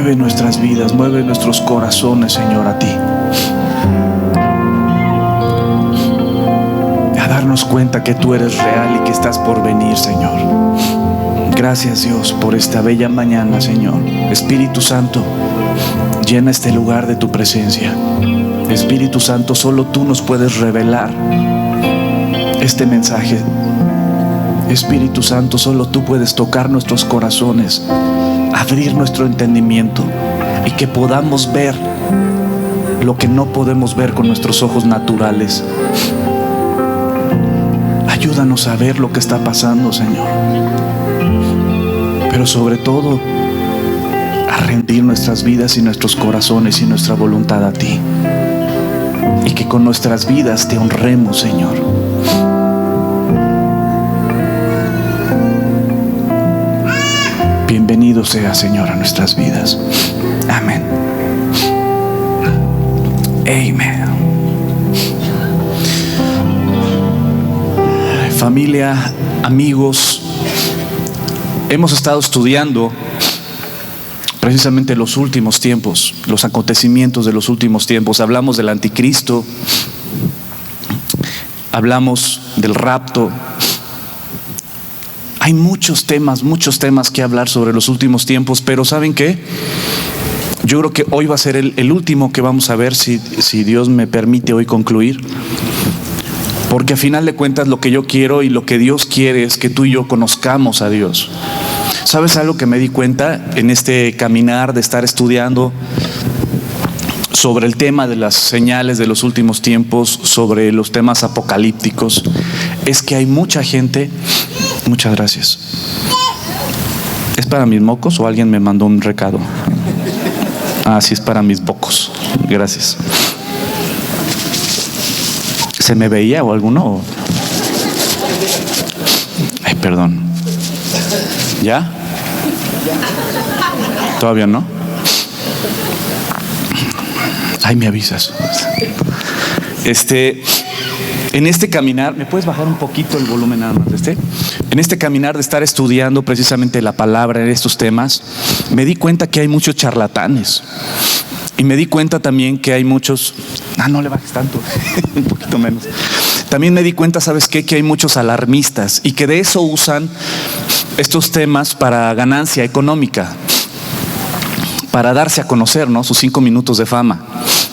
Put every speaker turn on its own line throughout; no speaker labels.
Mueve nuestras vidas, mueve nuestros corazones, Señor, a ti. A darnos cuenta que tú eres real y que estás por venir, Señor. Gracias, Dios, por esta bella mañana, Señor. Espíritu Santo, llena este lugar de tu presencia. Espíritu Santo, solo tú nos puedes revelar este mensaje. Espíritu Santo, solo tú puedes tocar nuestros corazones, abrir nuestro entendimiento y que podamos ver lo que no podemos ver con nuestros ojos naturales. Ayúdanos a ver lo que está pasando, Señor, pero sobre todo a rendir nuestras vidas y nuestros corazones y nuestra voluntad a ti, y que con nuestras vidas te honremos, Señor. Bienvenido sea, Señor, a nuestras vidas. Amén. Amén. Familia, amigos, hemos estado estudiando precisamente los últimos tiempos, los acontecimientos de los últimos tiempos. Hablamos del anticristo, hablamos del rapto. Hay muchos temas que hablar sobre los últimos tiempos, pero ¿saben qué? Yo creo que hoy va a ser el último que vamos a ver, si Dios me permite hoy concluir. Porque a final de cuentas lo que yo quiero y lo que Dios quiere es que tú y yo conozcamos a Dios. ¿Sabes algo que me di cuenta en este caminar de estar estudiando sobre el tema de las señales de los últimos tiempos, sobre los temas apocalípticos? Es que hay mucha gente. Muchas gracias. ¿Es para mis mocos o alguien me mandó un recado? Ah, sí, es para mis mocos. Gracias. ¿Se me veía o alguno? Ay, perdón. ¿Ya? ¿Todavía no? Ay, me avisas. En este caminar, ¿me puedes bajar un poquito el volumen nada más? En este caminar de estar estudiando precisamente la palabra en estos temas, me di cuenta que hay muchos charlatanes. Y me di cuenta también que hay muchos... no le bajes tanto, un poquito menos. También me di cuenta, ¿sabes qué? Que hay muchos alarmistas y que de eso usan estos temas para ganancia económica, para darse a conocer, ¿no? Sus 5 minutos de fama,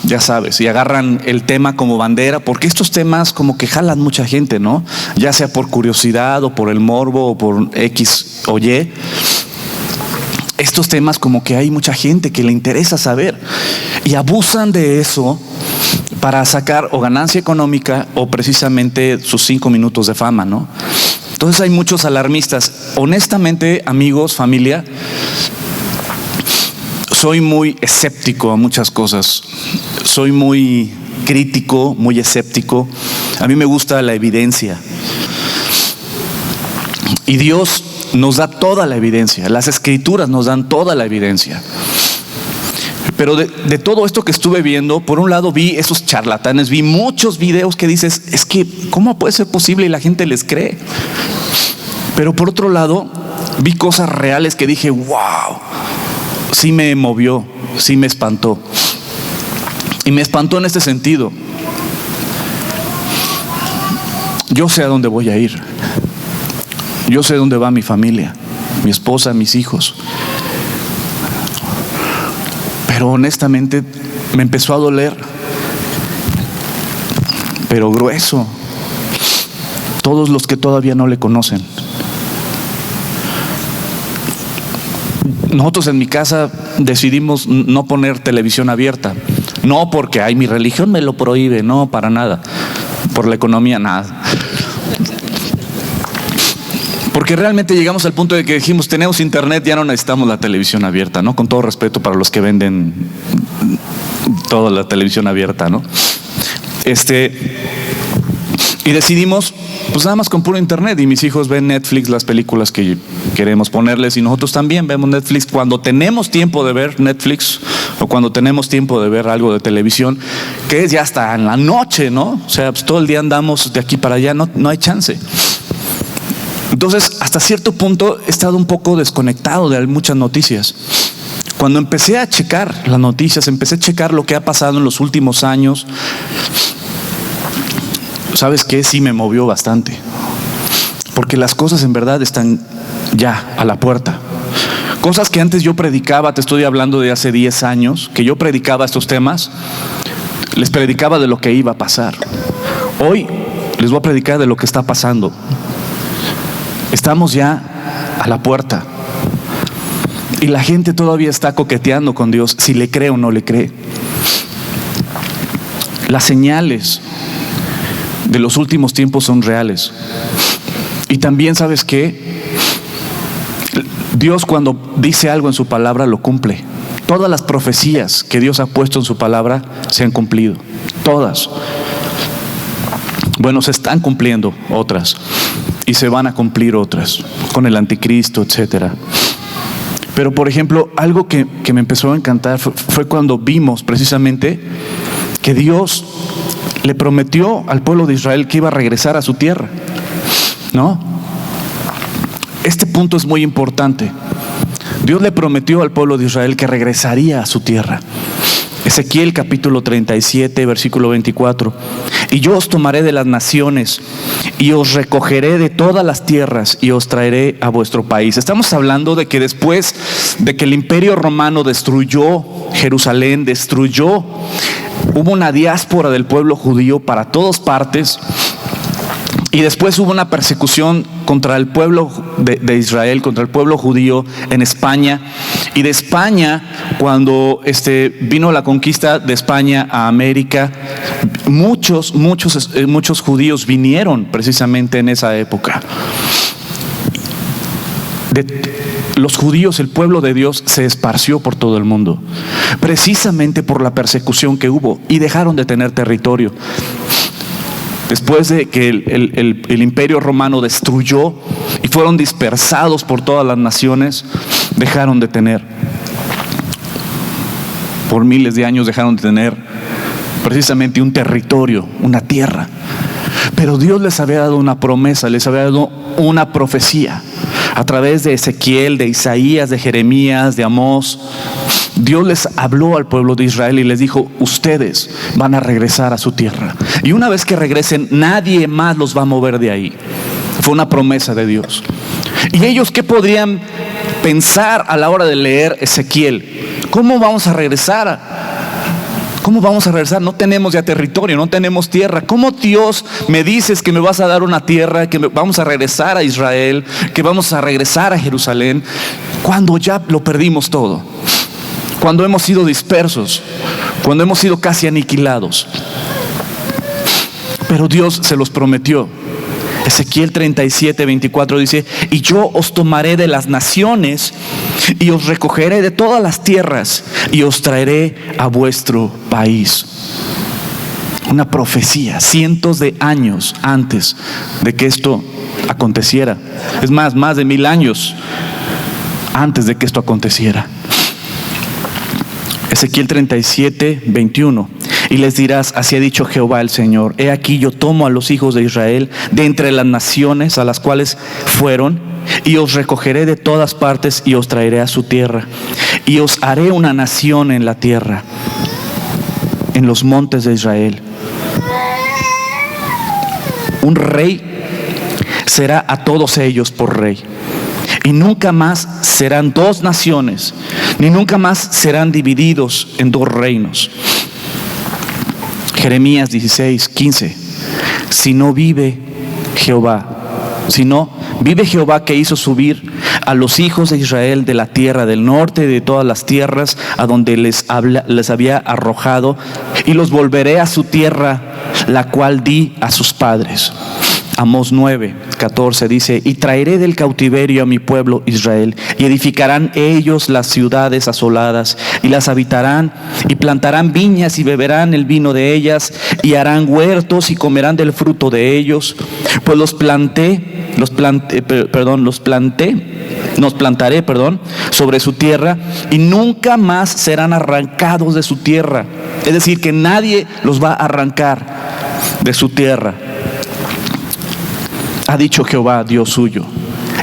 ya sabes, y agarran el tema como bandera, porque estos temas como que jalan mucha gente, ¿no? Ya sea por curiosidad o por el morbo o por X o Y. Estos temas como que hay mucha gente que le interesa saber y abusan de eso para sacar o ganancia económica o precisamente sus 5 minutos de fama, ¿no? Entonces hay muchos alarmistas. Honestamente, amigos, familia, soy muy escéptico a muchas cosas. Soy muy crítico, muy escéptico. A mí me gusta la evidencia. Y Dios nos da toda la evidencia. Las escrituras nos dan toda la evidencia. Pero de todo esto que estuve viendo, por un lado vi esos charlatanes, vi muchos videos que dices, es que ¿cómo puede ser posible? Y la gente les cree. Pero por otro lado, vi cosas reales que dije, wow, sí me movió, sí me espantó. Y me espantó en este sentido. Yo sé a dónde voy a ir. Yo sé dónde va mi familia, mi esposa, mis hijos. Pero honestamente me empezó a doler, pero grueso, todos los que todavía no le conocen. Nosotros en mi casa decidimos no poner televisión abierta, no porque mi religión me lo prohíbe, no, para nada, por la economía, nada. Porque realmente llegamos al punto de que dijimos, tenemos internet, ya no necesitamos la televisión abierta, ¿no? Con todo respeto para los que venden toda la televisión abierta, ¿no? Y decidimos, pues nada más con puro internet, y mis hijos ven Netflix, las películas que queremos ponerles, y nosotros también vemos Netflix cuando tenemos tiempo de ver Netflix, o cuando tenemos tiempo de ver algo de televisión, que es ya hasta en la noche, ¿no? O sea, pues todo el día andamos de aquí para allá, no hay chance. Entonces, hasta cierto punto he estado un poco desconectado de muchas noticias. Cuando empecé a checar las noticias, empecé a checar lo que ha pasado en los últimos años, ¿sabes qué? Sí me movió bastante. Porque las cosas en verdad están ya a la puerta. Cosas que antes yo predicaba, te estoy hablando de hace 10 años, que yo predicaba estos temas, les predicaba de lo que iba a pasar. Hoy les voy a predicar de lo que está pasando. Estamos ya a la puerta. Y la gente todavía está coqueteando con Dios, si le cree o no le cree. Las señales de los últimos tiempos son reales. Y también, ¿sabes qué? Dios, cuando dice algo en su palabra, lo cumple. Todas las profecías que Dios ha puesto en su palabra se han cumplido. Todas. Bueno, se están cumpliendo otras y se van a cumplir otras con el anticristo, etcétera. Pero, por ejemplo, algo que me empezó a encantar fue cuando vimos precisamente que Dios le prometió al pueblo de Israel que iba a regresar a su tierra, ¿no? Este punto es muy importante. Dios le prometió al pueblo de Israel que regresaría a su tierra. Ezequiel capítulo 37, versículo 24. Y yo os tomaré de las naciones y os recogeré de todas las tierras y os traeré a vuestro país. Estamos hablando de que después de que el Imperio Romano destruyó Jerusalén, hubo una diáspora del pueblo judío para todas partes. Y después hubo una persecución contra el pueblo de Israel, contra el pueblo judío en España. Y de España, cuando vino la conquista de España a América, muchos judíos vinieron precisamente en esa época. Los judíos, el pueblo de Dios, se esparció por todo el mundo, precisamente por la persecución que hubo, y dejaron de tener territorio. Después de que el Imperio Romano destruyó y fueron dispersados por todas las naciones, dejaron de tener, por miles de años dejaron de tener precisamente un territorio, una tierra. Pero Dios les había dado una promesa, les había dado una profecía a través de Ezequiel, de Isaías, de Jeremías, de Amós. Dios les habló al pueblo de Israel y les dijo: ustedes van a regresar a su tierra, y una vez que regresen, nadie más los va a mover de ahí. Fue una promesa de Dios. ¿Y ellos qué podrían pensar a la hora de leer Ezequiel? ¿Cómo vamos a regresar? ¿Cómo vamos a regresar? No tenemos ya territorio, no tenemos tierra. ¿Cómo, Dios, me dices que me vas a dar una tierra, que vamos a regresar a Israel, que vamos a regresar a Jerusalén, cuando ya lo perdimos todo? Cuando hemos sido dispersos, cuando hemos sido casi aniquilados. Pero Dios se los prometió. Ezequiel 37, 24 dice: y yo os tomaré de las naciones y os recogeré de todas las tierras y os traeré a vuestro país. Una profecía, cientos de años antes de que esto aconteciera. Es más de 1000 años antes de que esto aconteciera. Ezequiel 37, 21. Y les dirás: así ha dicho Jehová el Señor: he aquí yo tomo a los hijos de Israel de entre las naciones a las cuales fueron, y os recogeré de todas partes y os traeré a su tierra, y os haré una nación en la tierra, en los montes de Israel. Un rey será a todos ellos por rey. Y nunca más serán dos naciones, ni nunca más serán divididos en dos reinos. Jeremías 16, 15. Si no vive Jehová que hizo subir a los hijos de Israel de la tierra del norte, de todas las tierras a donde les había arrojado, y los volveré a su tierra, la cual di a sus padres. Amós 9, 14 dice: y traeré del cautiverio a mi pueblo Israel, y edificarán ellos las ciudades asoladas, y las habitarán, y plantarán viñas, y beberán el vino de ellas, y harán huertos, y comerán del fruto de ellos. Pues nos plantaré sobre su tierra, y nunca más serán arrancados de su tierra. Es decir, que nadie los va a arrancar de su tierra, ha dicho Jehová, Dios suyo.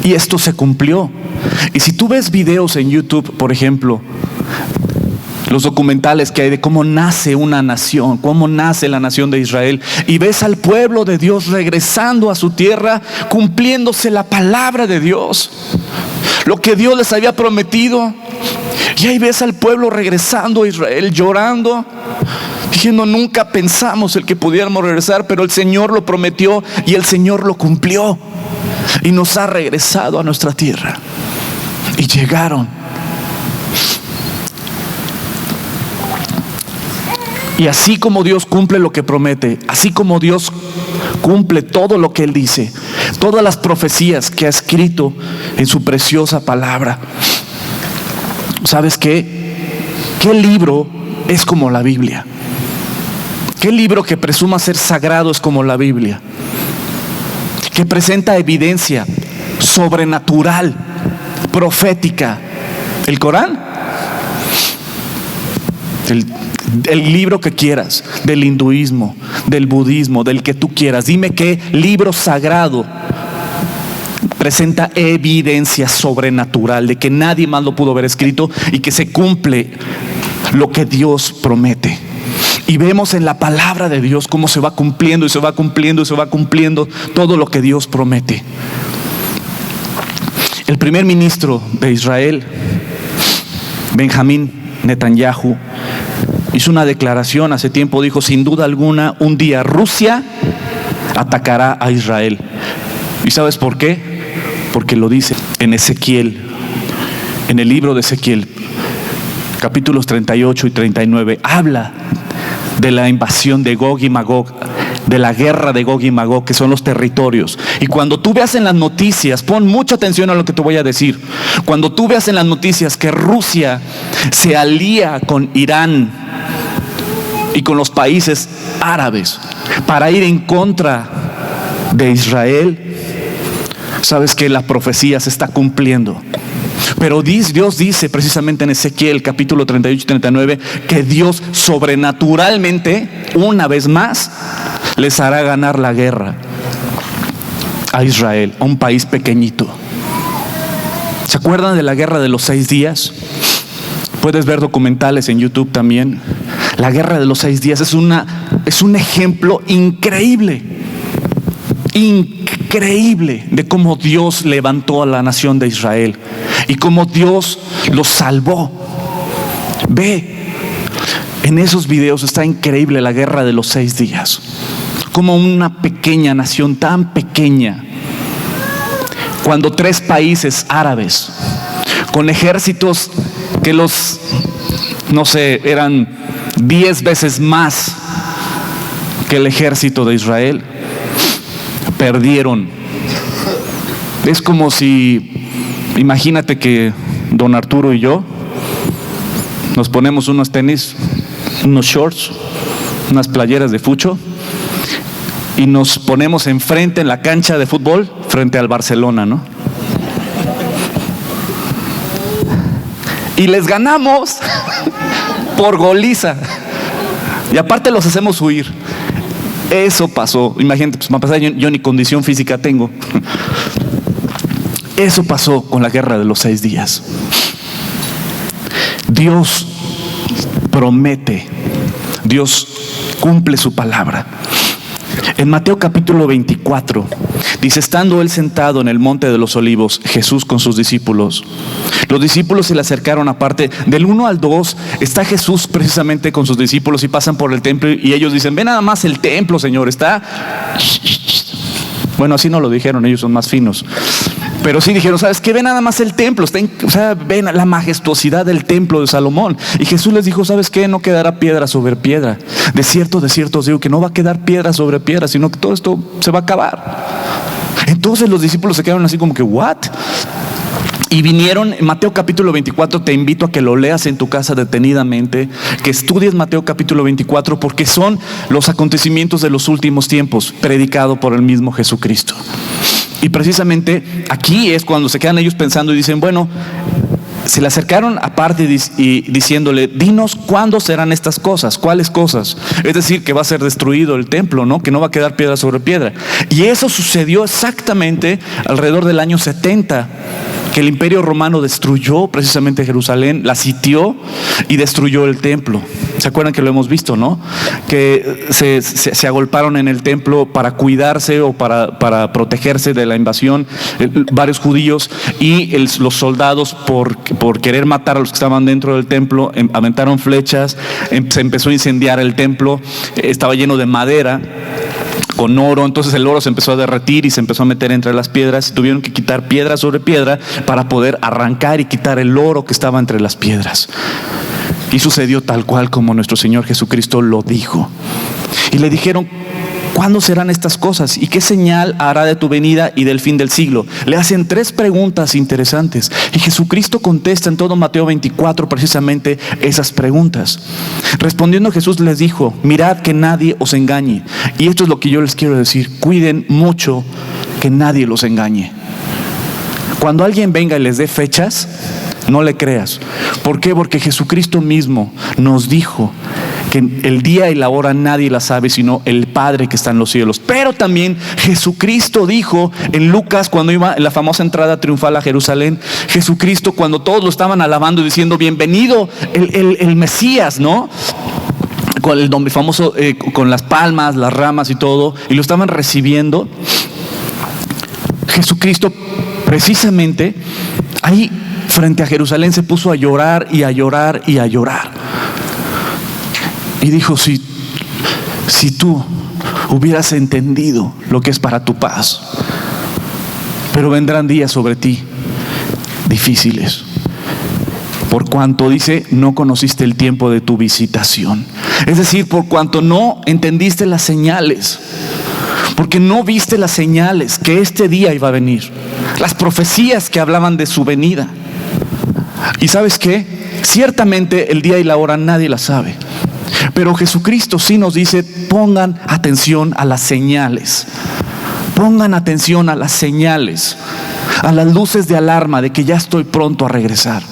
Y esto se cumplió. Y si tú ves videos en YouTube, por ejemplo, los documentales que hay de cómo nace una nación, cómo nace la nación de Israel, y ves al pueblo de Dios regresando a su tierra, cumpliéndose la palabra de Dios, lo que Dios les había prometido. Y ahí ves al pueblo regresando a Israel, llorando, diciendo: nunca pensamos el que pudiéramos regresar, pero el Señor lo prometió y el Señor lo cumplió y nos ha regresado a nuestra tierra. Y llegaron. Y así como Dios cumple lo que promete, así como Dios cumple todo lo que Él dice, todas las profecías que ha escrito en su preciosa palabra, ¿sabes qué? ¿Qué libro es como la Biblia? ¿Qué libro que presuma ser sagrado es como la Biblia? Que presenta evidencia sobrenatural, profética. ¿El Corán? El libro que quieras, del hinduismo, del budismo, del que tú quieras. Dime qué libro sagrado presenta evidencia sobrenatural de que nadie más lo pudo haber escrito y que se cumple lo que Dios promete. Y vemos en la palabra de Dios cómo se va cumpliendo y se va cumpliendo y se va cumpliendo todo lo que Dios promete. El primer ministro de Israel, Benjamín Netanyahu, hizo una declaración hace tiempo. Dijo: sin duda alguna, un día Rusia atacará a Israel. ¿Y sabes por qué? Porque lo dice en Ezequiel, en el libro de Ezequiel, capítulos 38 y 39. Habla de la invasión de Gog y Magog, de la guerra de Gog y Magog, que son los territorios. Y cuando tú veas en las noticias, pon mucha atención a lo que te voy a decir. Cuando tú veas en las noticias que Rusia se alía con Irán y con los países árabes para ir en contra de Israel, sabes que la profecía se está cumpliendo. Pero Dios dice precisamente en Ezequiel capítulo 38 y 39 que Dios sobrenaturalmente, una vez más, les hará ganar la guerra a Israel, a un país pequeñito. ¿Se acuerdan de la guerra de los 6 días? Puedes ver documentales en YouTube también. La guerra de los 6 días es un ejemplo increíble de cómo Dios levantó a la nación de Israel y cómo Dios los salvó. Ve, en esos videos está increíble la guerra de los 6 días. Como una pequeña nación tan pequeña, cuando 3 países árabes con ejércitos que eran 10 veces más que el ejército de Israel, perdieron. Es como si, imagínate que don Arturo y yo nos ponemos unos tenis, unos shorts, unas playeras de fucho y nos ponemos enfrente en la cancha de fútbol frente al Barcelona, ¿no? Y les ganamos por goliza. Y aparte los hacemos huir. Eso pasó. Imagínate, pues, yo ni condición física tengo. Eso pasó con la guerra de los 6 días. Dios promete, Dios cumple su palabra. En Mateo capítulo 24 dice: estando él sentado en el monte de los olivos, Jesús con sus discípulos. Los discípulos se le acercaron aparte. Del 1 al 2 está Jesús precisamente con sus discípulos y pasan por el templo y ellos dicen: ve nada más el templo, Señor, está... Bueno, así no lo dijeron, ellos son más finos. Pero sí dijeron: ¿sabes qué? Ve nada más el templo, ven la majestuosidad del templo de Salomón. Y Jesús les dijo: ¿sabes qué? No quedará piedra sobre piedra. De cierto os digo que no va a quedar piedra sobre piedra, sino que todo esto se va a acabar. Entonces los discípulos se quedaron así como que ¿what? Y vinieron. En Mateo capítulo 24, te invito a que lo leas en tu casa detenidamente, que estudies Mateo capítulo 24, porque son los acontecimientos de los últimos tiempos, predicado por el mismo Jesucristo. Y precisamente aquí es cuando se quedan ellos pensando y dicen: bueno, se le acercaron aparte y diciéndole: dinos cuándo serán estas cosas. ¿Cuáles cosas? Es decir, que va a ser destruido el templo, ¿no? Que no va a quedar piedra sobre piedra. Y eso sucedió exactamente alrededor del año 70 que el Imperio Romano destruyó precisamente Jerusalén, la sitió y destruyó el templo. ¿Se acuerdan que lo hemos visto, no? Que se agolparon en el templo para cuidarse o para protegerse de la invasión, varios judíos, y los soldados por querer matar a los que estaban dentro del templo, aventaron flechas, se empezó a incendiar el templo, estaba lleno de madera con oro, entonces el oro se empezó a derretir y se empezó a meter entre las piedras y tuvieron que quitar piedra sobre piedra para poder arrancar y quitar el oro que estaba entre las piedras. Y sucedió tal cual como nuestro Señor Jesucristo lo dijo. Y le dijeron: ¿cuándo serán estas cosas? ¿Y qué señal hará de tu venida y del fin del siglo? Le hacen 3 preguntas interesantes. Y Jesucristo contesta en todo Mateo 24 precisamente esas preguntas. Respondiendo Jesús les dijo: mirad que nadie os engañe. Y esto es lo que yo les quiero decir: cuiden mucho que nadie los engañe. Cuando alguien venga y les dé fechas, no le creas. ¿Por qué? Porque Jesucristo mismo nos dijo que el día y la hora nadie la sabe sino el Padre que está en los cielos. Pero también Jesucristo dijo en Lucas, cuando iba en la famosa entrada triunfal a Jerusalén, Jesucristo, cuando todos lo estaban alabando y diciendo: bienvenido el Mesías, ¿no? Con el nombre famoso, con las palmas, las ramas y todo, y lo estaban recibiendo. Jesucristo precisamente ahí frente a Jerusalén se puso a llorar y a llorar y a llorar. Y dijo: si tú hubieras entendido lo que es para tu paz, pero vendrán días sobre ti difíciles, por cuanto, dice, no conociste el tiempo de tu visitación. Es decir, por cuanto no entendiste las señales, porque no viste las señales que este día iba a venir, las profecías que hablaban de su venida. Y ¿sabes qué? Ciertamente el día y la hora nadie la sabe, pero Jesucristo sí nos dice: pongan atención a las señales. Pongan atención a las señales, a las luces de alarma de que ya estoy pronto a regresar.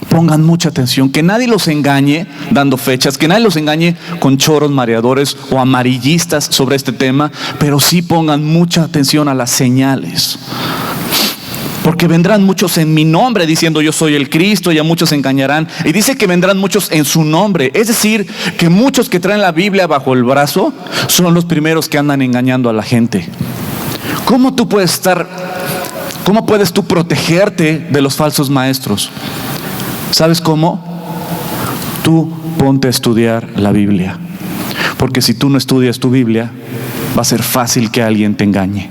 Pongan mucha atención, que nadie los engañe dando fechas, que nadie los engañe con choros mareadores o amarillistas sobre este tema, pero sí pongan mucha atención a las señales. Porque vendrán muchos en mi nombre diciendo: yo soy el Cristo, y a muchos engañarán. Y dice que vendrán muchos en su nombre. Es decir, que muchos que traen la Biblia bajo el brazo son los primeros que andan engañando a la gente. ¿Cómo puedes tú protegerte de los falsos maestros? ¿Sabes cómo? Tú ponte a estudiar la Biblia. Porque si tú no estudias tu Biblia, va a ser fácil que alguien te engañe.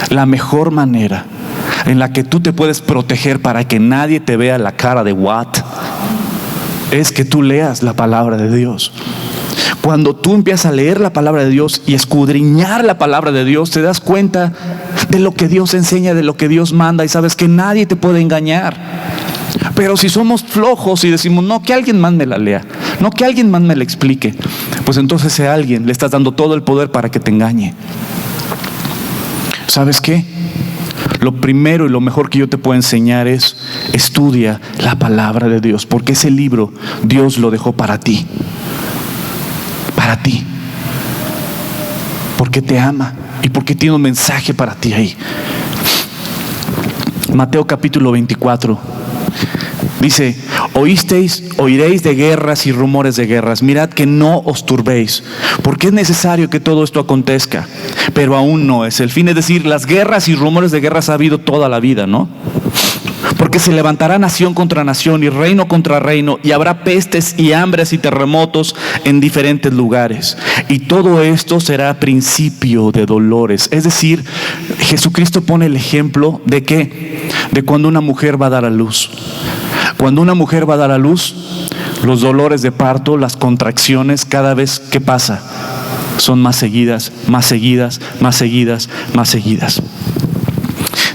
La mejor manera en la que tú te puedes proteger para que nadie te vea la cara de what es que tú leas la palabra de Dios. Cuando tú empiezas a leer la palabra de Dios y escudriñar la palabra de Dios, te das cuenta de lo que Dios enseña, de lo que Dios manda, y sabes que nadie te puede engañar. Pero si somos flojos y decimos: no, que alguien más me la lea, no, que alguien más me la explique, pues entonces a alguien le estás dando todo el poder para que te engañe. ¿Sabes qué? Lo primero y lo mejor que yo te puedo enseñar es: estudia la palabra de Dios, porque ese libro Dios lo dejó para ti. Para ti. Porque te ama y porque tiene un mensaje para ti ahí. Mateo capítulo 24 dice: oiréis de guerras y rumores de guerras. Mirad que no os turbéis, porque es necesario que todo esto acontezca, pero aún no es el fin. Es decir, las guerras y rumores de guerras ha habido toda la vida, ¿no? Porque se levantará nación contra nación y reino contra reino, y habrá pestes y hambres y terremotos en diferentes lugares. Y todo esto será principio de dolores. Es decir, Jesucristo pone el ejemplo de ¿qué? De cuando una mujer va a dar a luz. Cuando una mujer va a dar a luz, los dolores de parto, las contracciones, cada vez que pasa, son más seguidas, más seguidas, más seguidas, más seguidas.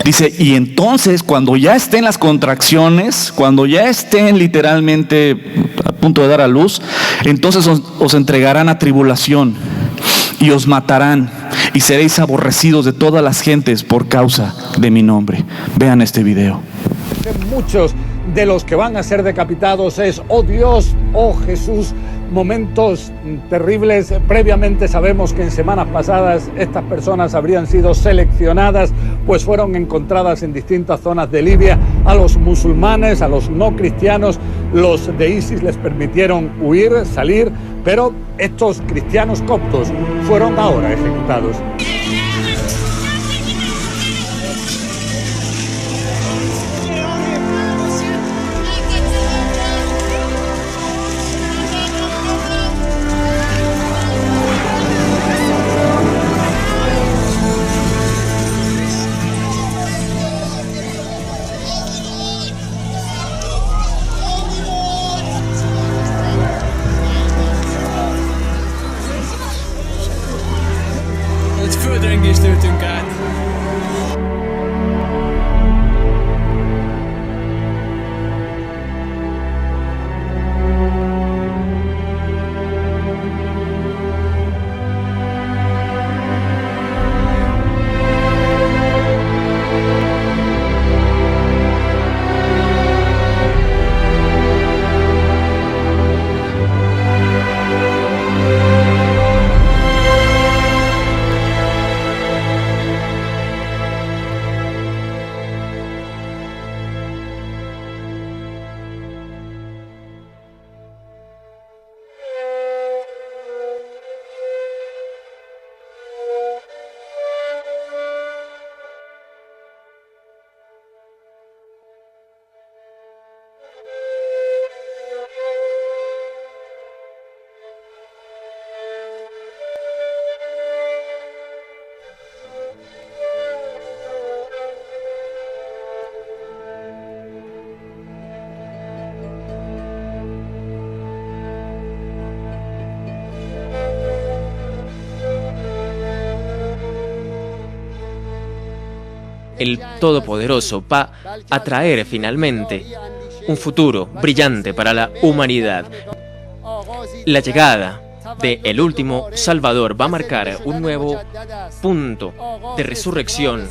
Dice: y entonces cuando ya estén las contracciones, cuando ya estén literalmente a punto de dar a luz, entonces os entregarán a tribulación y os matarán, y seréis aborrecidos de todas las gentes por causa de mi nombre. Vean este video.
Muchos de los que van a ser decapitados es: oh Dios, oh Jesús. Momentos terribles. Previamente sabemos que en semanas pasadas estas personas habrían sido seleccionadas, pues fueron encontradas en distintas zonas de Libia. A los musulmanes, a los no cristianos, los de ISIS les permitieron huir, salir, pero estos cristianos coptos fueron ahora ejecutados.
Földrengést éltünk át.
El Todopoderoso va a traer finalmente un futuro brillante para la humanidad. La llegada del último Salvador va a marcar un nuevo punto de resurrección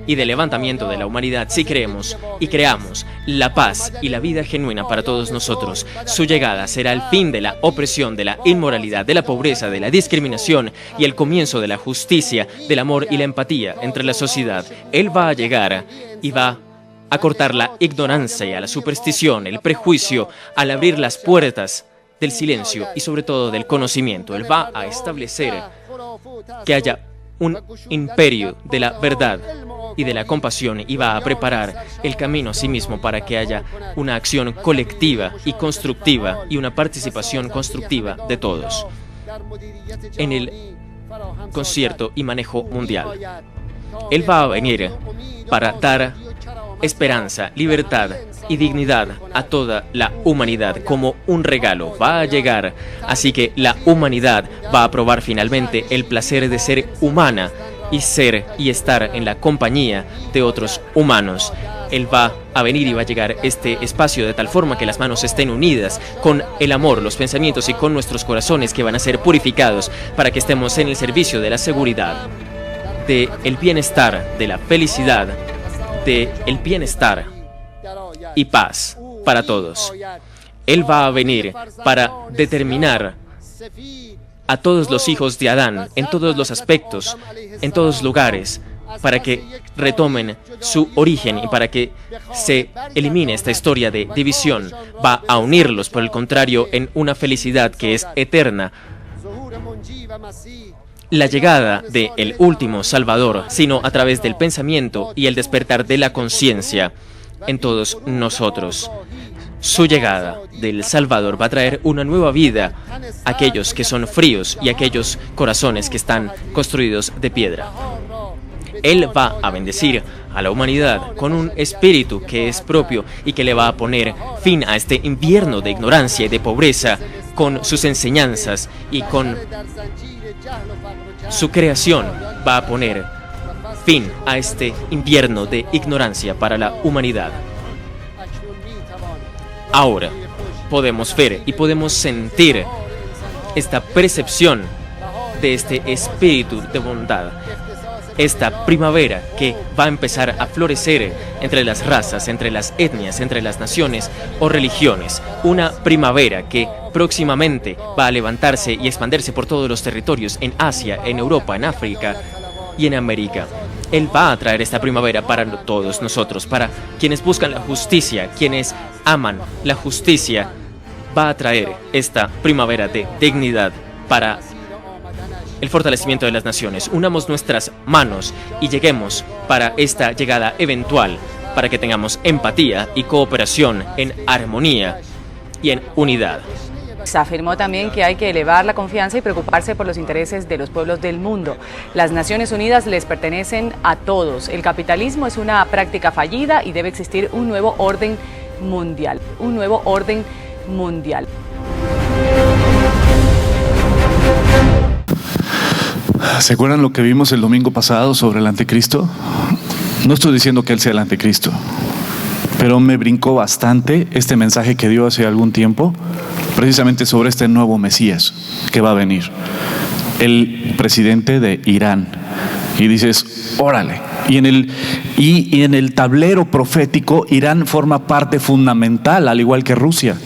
y de levantamiento de la humanidad si creemos y creamos la paz y la vida genuina para todos nosotros. Su llegada será el fin de la opresión, de la inmoralidad, de la pobreza, de la discriminación y el comienzo de la justicia, del amor y la empatía entre la sociedad. Él va a llegar y va a cortar la ignorancia, la superstición, el prejuicio, al abrir las puertas del silencio y sobre todo del conocimiento. Él va a establecer que haya un imperio de la verdad y de la compasión y va a preparar el camino a sí mismo para que haya una acción colectiva y constructiva y una participación constructiva de todos en el concierto y manejo mundial. Él va a venir para dar esperanza, libertad y dignidad a toda la humanidad como un regalo. Va a llegar, así que la humanidad va a probar finalmente el placer de ser humana y ser y estar en la compañía de otros humanos. Él va a venir y va a llegar este espacio de tal forma que las manos estén unidas con el amor, los pensamientos y con nuestros corazones que van a ser purificados para que estemos en el servicio de la seguridad, del bienestar, de la felicidad, del bienestar y paz para todos. Él va a venir para determinar a todos los hijos de Adán en todos los aspectos, en todos lugares, para que retomen su origen y para que se elimine esta historia de división. Va a unirlos, por el contrario, en una felicidad que es eterna. La llegada del último Salvador, sino a través del pensamiento y el despertar de la conciencia en todos nosotros. Su llegada del Salvador va a traer una nueva vida a aquellos que son fríos y a aquellos corazones que están construidos de piedra. Él va a bendecir a la humanidad con un espíritu que es propio y que le va a poner fin a este invierno de ignorancia y de pobreza con sus enseñanzas y con su creación. Va a poner fin a este invierno de ignorancia para la humanidad. Ahora podemos ver y podemos sentir esta percepción de este espíritu de bondad esta primavera que va a empezar a florecer entre las razas, entre las etnias, entre las naciones o religiones. Una primavera que próximamente va a levantarse y expandirse por todos los territorios en Asia, en Europa, en África y en América. Él va a traer esta primavera para todos nosotros, para quienes buscan la justicia, quienes aman la justicia. Va a traer esta primavera de dignidad para el fortalecimiento de las naciones. Unamos nuestras manos y lleguemos para esta llegada eventual, para que tengamos empatía y cooperación en armonía y en unidad.
Se afirmó también que hay que elevar la confianza y preocuparse por los intereses de los pueblos del mundo. Las Naciones Unidas les pertenecen a todos. El capitalismo es una práctica fallida y debe existir un nuevo orden mundial. Un nuevo orden mundial.
¿Se acuerdan lo que vimos el domingo pasado sobre el anticristo? No estoy diciendo que él sea el anticristo, pero me brincó bastante este mensaje que dio hace algún tiempo, precisamente sobre este nuevo Mesías que va a venir, el presidente de Irán. Y dices, órale. Y en el tablero profético, Irán forma parte fundamental, al igual que Rusia.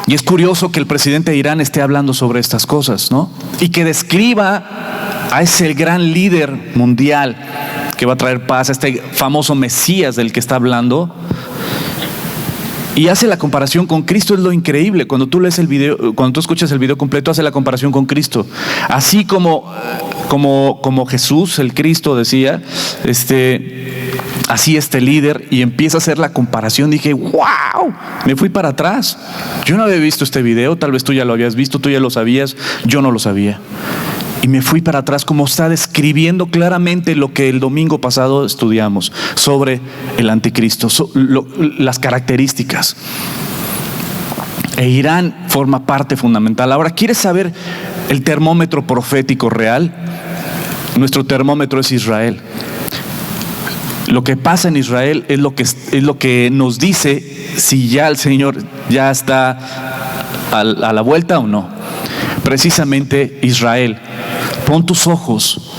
Y es curioso que el presidente de Irán esté hablando sobre estas cosas, ¿no? Y que describa a ese gran líder mundial que va a traer paz, a este famoso Mesías del que está hablando. Y hace la comparación con Cristo. Es lo increíble. Cuando tú lees el video, cuando tú escuchas el video completo, hace la comparación con Cristo. Así como Jesús, el Cristo, decía, así este líder, y empieza a hacer la comparación. Dije, wow, me fui para atrás. Yo no había visto este video, tal vez tú ya lo habías visto, tú ya lo sabías, yo no lo sabía. Y me fui para atrás, como está describiendo claramente lo que el domingo pasado estudiamos sobre el anticristo, las características. E Irán forma parte fundamental. Ahora, ¿quieres saber el termómetro profético real? Nuestro termómetro es Israel. Lo que pasa en Israel es lo que nos dice si ya el Señor ya está a la vuelta o no. Precisamente Israel. Pon tus ojos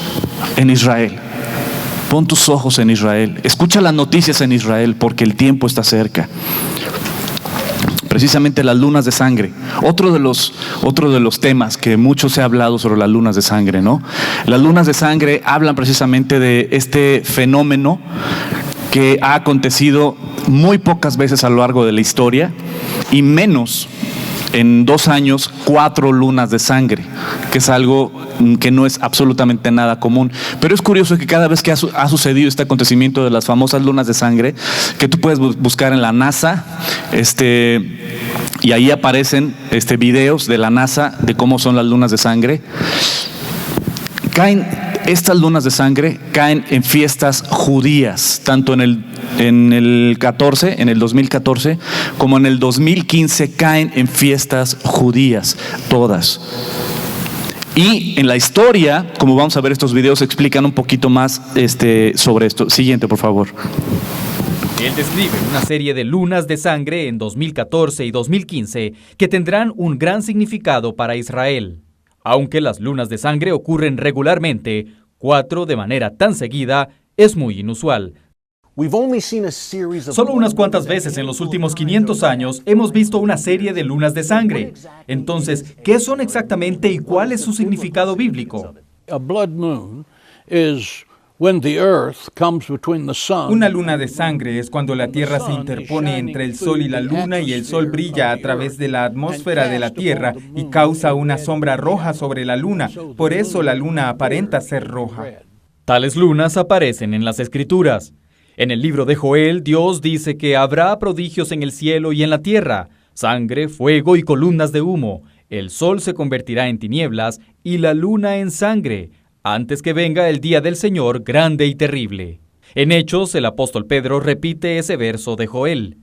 en Israel. Pon tus ojos en Israel. Escucha las noticias en Israel, porque el tiempo está cerca. Precisamente las lunas de sangre. Otro de los temas que mucho se ha hablado sobre las lunas de sangre, ¿no? Las lunas de sangre hablan precisamente de este fenómeno que ha acontecido muy pocas veces a lo largo de la historia, y menos en 2 años, 4 lunas de sangre, que es algo que no es absolutamente nada común. Pero es curioso que cada vez que ha sucedido este acontecimiento de las famosas lunas de sangre, que tú puedes buscar en la NASA, y ahí aparecen videos de la NASA de cómo son las lunas de sangre. Estas lunas de sangre caen en fiestas judías, tanto en el 2014, como en el 2015 caen en fiestas judías, todas. Y en la historia, como vamos a ver estos videos, explican un poquito más sobre esto. Siguiente, por favor.
Él describe una serie de lunas de sangre en 2014 y 2015 que tendrán un gran significado para Israel. Aunque las lunas de sangre ocurren regularmente, 4 de manera tan seguida es muy inusual. Solo unas cuantas veces en los últimos 500 años hemos visto una serie de lunas de sangre. Entonces, ¿qué son exactamente y cuál es su significado bíblico? Una luna de sangre es cuando la Tierra se interpone entre el Sol y la Luna, y el Sol brilla a través de la atmósfera de la Tierra y causa una sombra roja sobre la Luna. Por eso la Luna aparenta ser roja. Tales lunas aparecen en las Escrituras. En el libro de Joel, Dios dice que habrá prodigios en el cielo y en la tierra, sangre, fuego y columnas de humo. El sol se convertirá en tinieblas y la luna en sangre, antes que venga el día del Señor grande y terrible. En Hechos, el apóstol Pedro repite ese verso de Joel.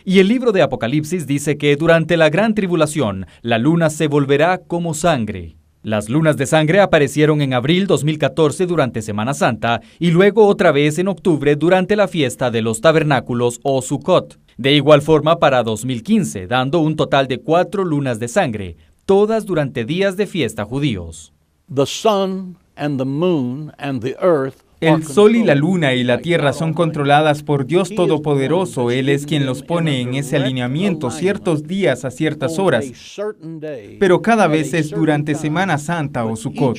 Y el libro de Apocalipsis dice que durante la gran tribulación, la luna se volverá como sangre. Las lunas de sangre aparecieron en abril 2014 durante Semana Santa y luego otra vez en octubre durante la fiesta de los tabernáculos o Sukkot. De igual forma para 2015, dando un total de 4 lunas de sangre, todas durante días de fiesta judíos.
and the moon and the earth.
El sol y la luna y la tierra son controladas por Dios Todopoderoso. Él es quien los pone en ese alineamiento ciertos días a ciertas horas. Pero cada vez es durante Semana Santa o Sukkot.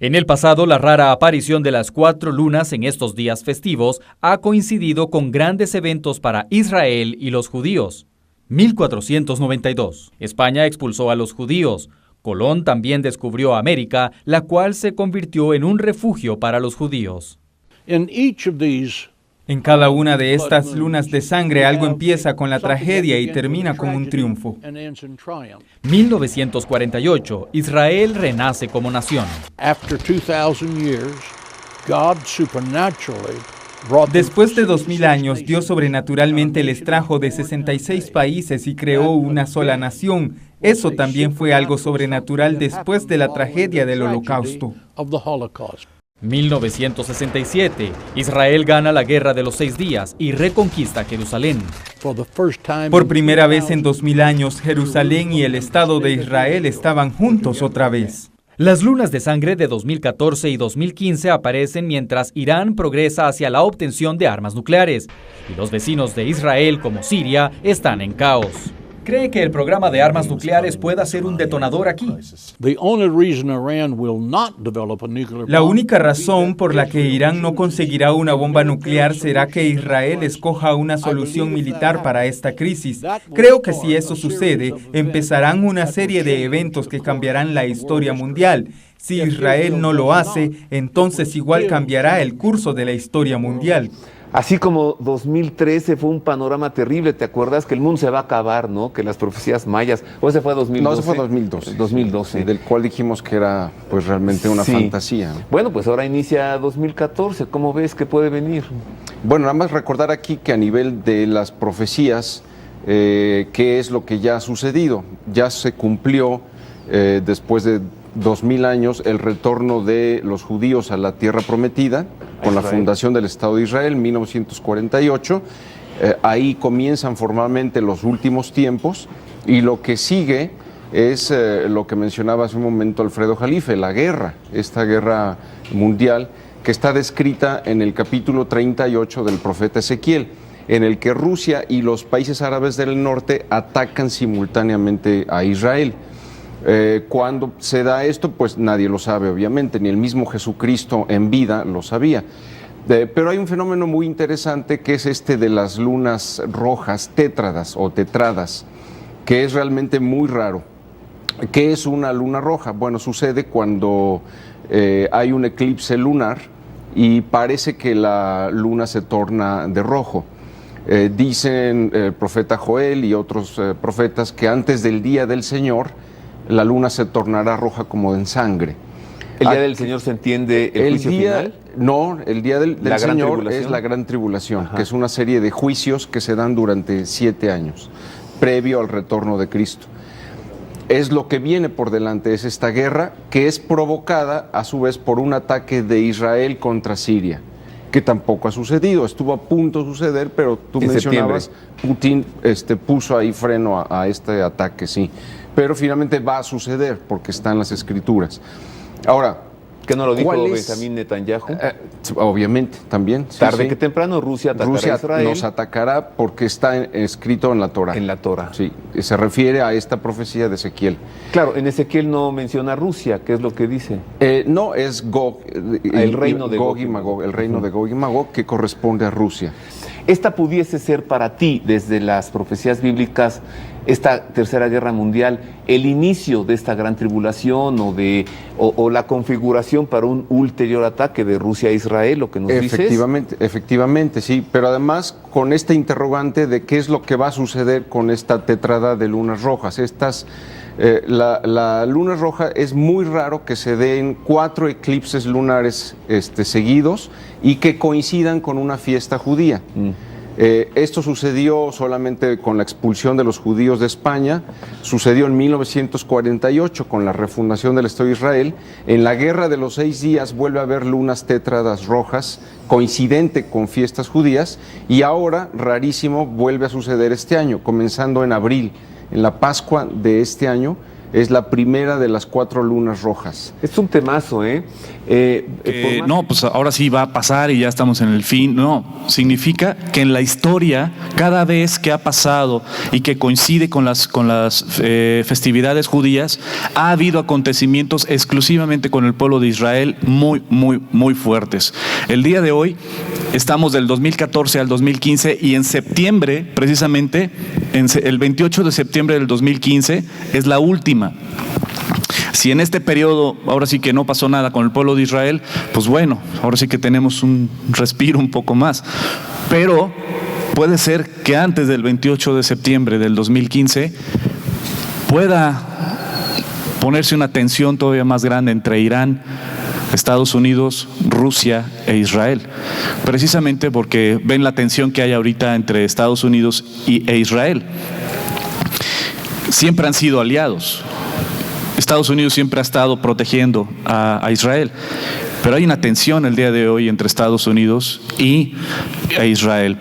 En el pasado, la rara aparición de las 4 lunas en estos días festivos ha coincidido con grandes eventos para Israel y los judíos. 1492. España expulsó a los judíos. Colón también descubrió América, la cual se convirtió en un refugio para los judíos.
En cada una de estas lunas de sangre algo empieza con la tragedia y termina con un triunfo.
1948, Israel renace como nación.
Después de 2000 años, Dios sobrenaturalmente les trajo de 66 países y creó una sola nación. Eso también fue algo sobrenatural después de la tragedia del Holocausto.
1967, Israel gana la Guerra de los 6 días y reconquista Jerusalén.
Por primera vez en 2000 años, Jerusalén y el Estado de Israel estaban juntos otra vez.
Las lunas de sangre de 2014 y 2015 aparecen mientras Irán progresa hacia la obtención de armas nucleares y los vecinos de Israel, como Siria, están en caos. ¿Cree que el programa de armas nucleares pueda ser un detonador aquí?
La única razón por la que Irán no conseguirá una bomba nuclear será que Israel escoja una solución militar para esta crisis. Creo que si eso sucede, empezarán una serie de eventos que cambiarán la historia mundial. Si Israel no lo hace, entonces igual cambiará el curso de la historia mundial.
Así como 2013 fue un panorama terrible, ¿te acuerdas? Que el mundo se va a acabar, ¿no? Que las profecías mayas, ¿o ese fue 2012?
No, ese fue 2012.
2012.
Sí, del cual dijimos que era pues realmente una fantasía, ¿no?
Bueno, pues ahora inicia 2014, ¿cómo ves que puede venir?
Bueno, nada más recordar aquí que a nivel de las profecías, ¿qué es lo que ya ha sucedido? Ya se cumplió después de 2000 años el retorno de los judíos a la tierra prometida con la fundación del Estado de Israel, 1948. Ahí comienzan formalmente los últimos tiempos y lo que sigue es lo que mencionaba hace un momento Alfredo Jalife, la guerra, esta guerra mundial que está descrita en el capítulo 38 del profeta Ezequiel, en el que Rusia y los países árabes del norte atacan simultáneamente a Israel. Cuando se da esto, pues nadie lo sabe, obviamente, ni el mismo Jesucristo en vida lo sabía. Pero hay un fenómeno muy interesante que es este de las lunas rojas, tétradas o tetradas, que es realmente muy raro. ¿Qué es una luna roja? Bueno, sucede cuando hay un eclipse lunar y parece que la luna se torna de rojo. Dicen el profeta Joel y otros profetas que antes del día del Señor, la luna se tornará roja como en sangre.
¿El día del Señor se entiende el juicio final?
No, el día del Señor es la gran tribulación, que es una serie de juicios que se dan durante 7 años, previo al retorno de Cristo. Es lo que viene por delante, es esta guerra que es provocada a su vez por un ataque de Israel contra Siria, que tampoco ha sucedido, estuvo a punto de suceder, pero tú mencionabas, Putin puso ahí freno a este ataque, sí. Pero finalmente va a suceder porque está en las escrituras. Ahora,
¿qué no lo dijo Benjamín Netanyahu?
Obviamente, también.
Tarde que temprano Rusia atacará a Israel.
Nos atacará porque está escrito en la Torah.
En la Torah.
Sí, se refiere a esta profecía de Ezequiel.
Claro, en Ezequiel no menciona a Rusia, ¿qué es lo que dice?
No, es Gog,
el reino de
Gog y Magog, el reino de Gog y Magog que corresponde a Rusia.
Esta pudiese ser para ti, desde las profecías bíblicas, esta tercera guerra mundial, el inicio de esta gran tribulación o la configuración para un ulterior ataque de Rusia a Israel, lo que nos dices.
Efectivamente, sí, pero además con esta interrogante de qué es lo que va a suceder con esta tetrada de lunas rojas. La luna roja es muy raro que se den 4 eclipses lunares seguidos y que coincidan con una fiesta judía. Esto sucedió solamente con la expulsión de los judíos de España, sucedió en 1948 con la refundación del Estado de Israel. En la Guerra de los 6 días vuelve a haber lunas tétradas rojas, coincidente con fiestas judías, y ahora, rarísimo, vuelve a suceder este año, comenzando en abril. En la Pascua de este año Es la primera de las 4 lunas rojas.
Es un temazo, ¿eh?
No, pues ahora sí va a pasar y ya estamos en el fin. No, significa que en la historia, cada vez que ha pasado y que coincide con las festividades judías, ha habido acontecimientos exclusivamente con el pueblo de Israel muy, muy, muy fuertes. El día de hoy estamos del 2014 al 2015 y en septiembre, precisamente, el 28 de septiembre del 2015 es la última. Si en este periodo ahora sí que no pasó nada con el pueblo de Israel, pues bueno, ahora sí que tenemos un respiro un poco más. Pero puede ser que antes del 28 de septiembre del 2015 pueda ponerse una tensión todavía más grande entre Irán, Estados Unidos, Rusia e Israel. Precisamente porque ven la tensión que hay ahorita entre Estados Unidos e Israel. Siempre han sido aliados. Estados Unidos siempre ha estado protegiendo a Israel, pero hay una tensión el día de hoy entre Estados Unidos e Israel,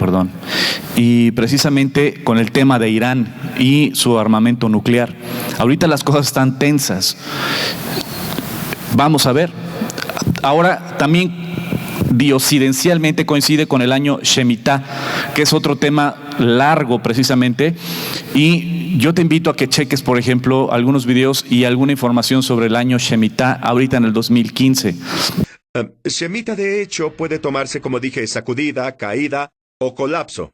y precisamente con el tema de Irán y su armamento nuclear. Ahorita las cosas están tensas. Vamos a ver. Ahora también diosidencialmente coincide con el año Shemitah, que es otro tema largo precisamente, y yo te invito a que cheques, por ejemplo, algunos videos y alguna información sobre el año Shemitah ahorita en el 2015.
Shemitah, de hecho, puede tomarse, como dije, sacudida, caída o colapso.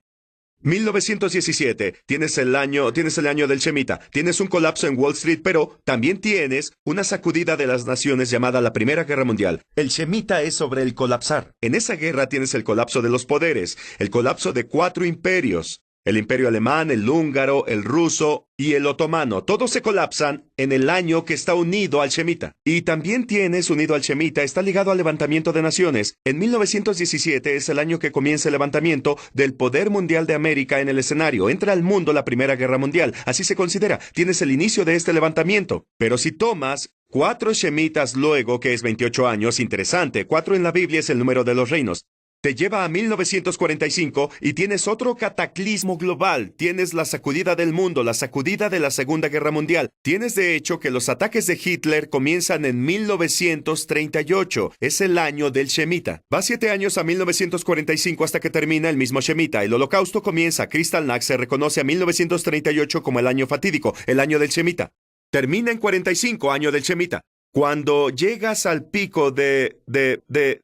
1917, tienes el año del Shemitah, tienes un colapso en Wall Street, pero también tienes una sacudida de las naciones llamada la Primera Guerra Mundial. El Shemitah es sobre el colapsar. En esa guerra tienes el colapso de los poderes, el colapso de 4 imperios. El imperio alemán, el húngaro, el ruso y el otomano. Todos se colapsan en el año que está unido al Shemitah. Y también tienes unido al Shemitah, está ligado al levantamiento de naciones. En 1917 es el año que comienza el levantamiento del poder mundial de América en el escenario. Entra al mundo la Primera Guerra Mundial. Así se considera. Tienes el inicio de este levantamiento. Pero si tomas 4 Shemitas luego, que es 28 años, interesante. 4 en la Biblia es el número de los reinos. Te lleva a 1945 y tienes otro cataclismo global. Tienes la sacudida del mundo, la sacudida de la Segunda Guerra Mundial. Tienes de hecho que los ataques de Hitler comienzan en 1938. Es el año del Shemitah. Va 7 años a 1945 hasta que termina el mismo Shemitah. El Holocausto comienza. Kristallnacht se reconoce a 1938 como el año fatídico, el año del Shemitah. Termina en 45, año del Shemitah. Cuando llegas al pico del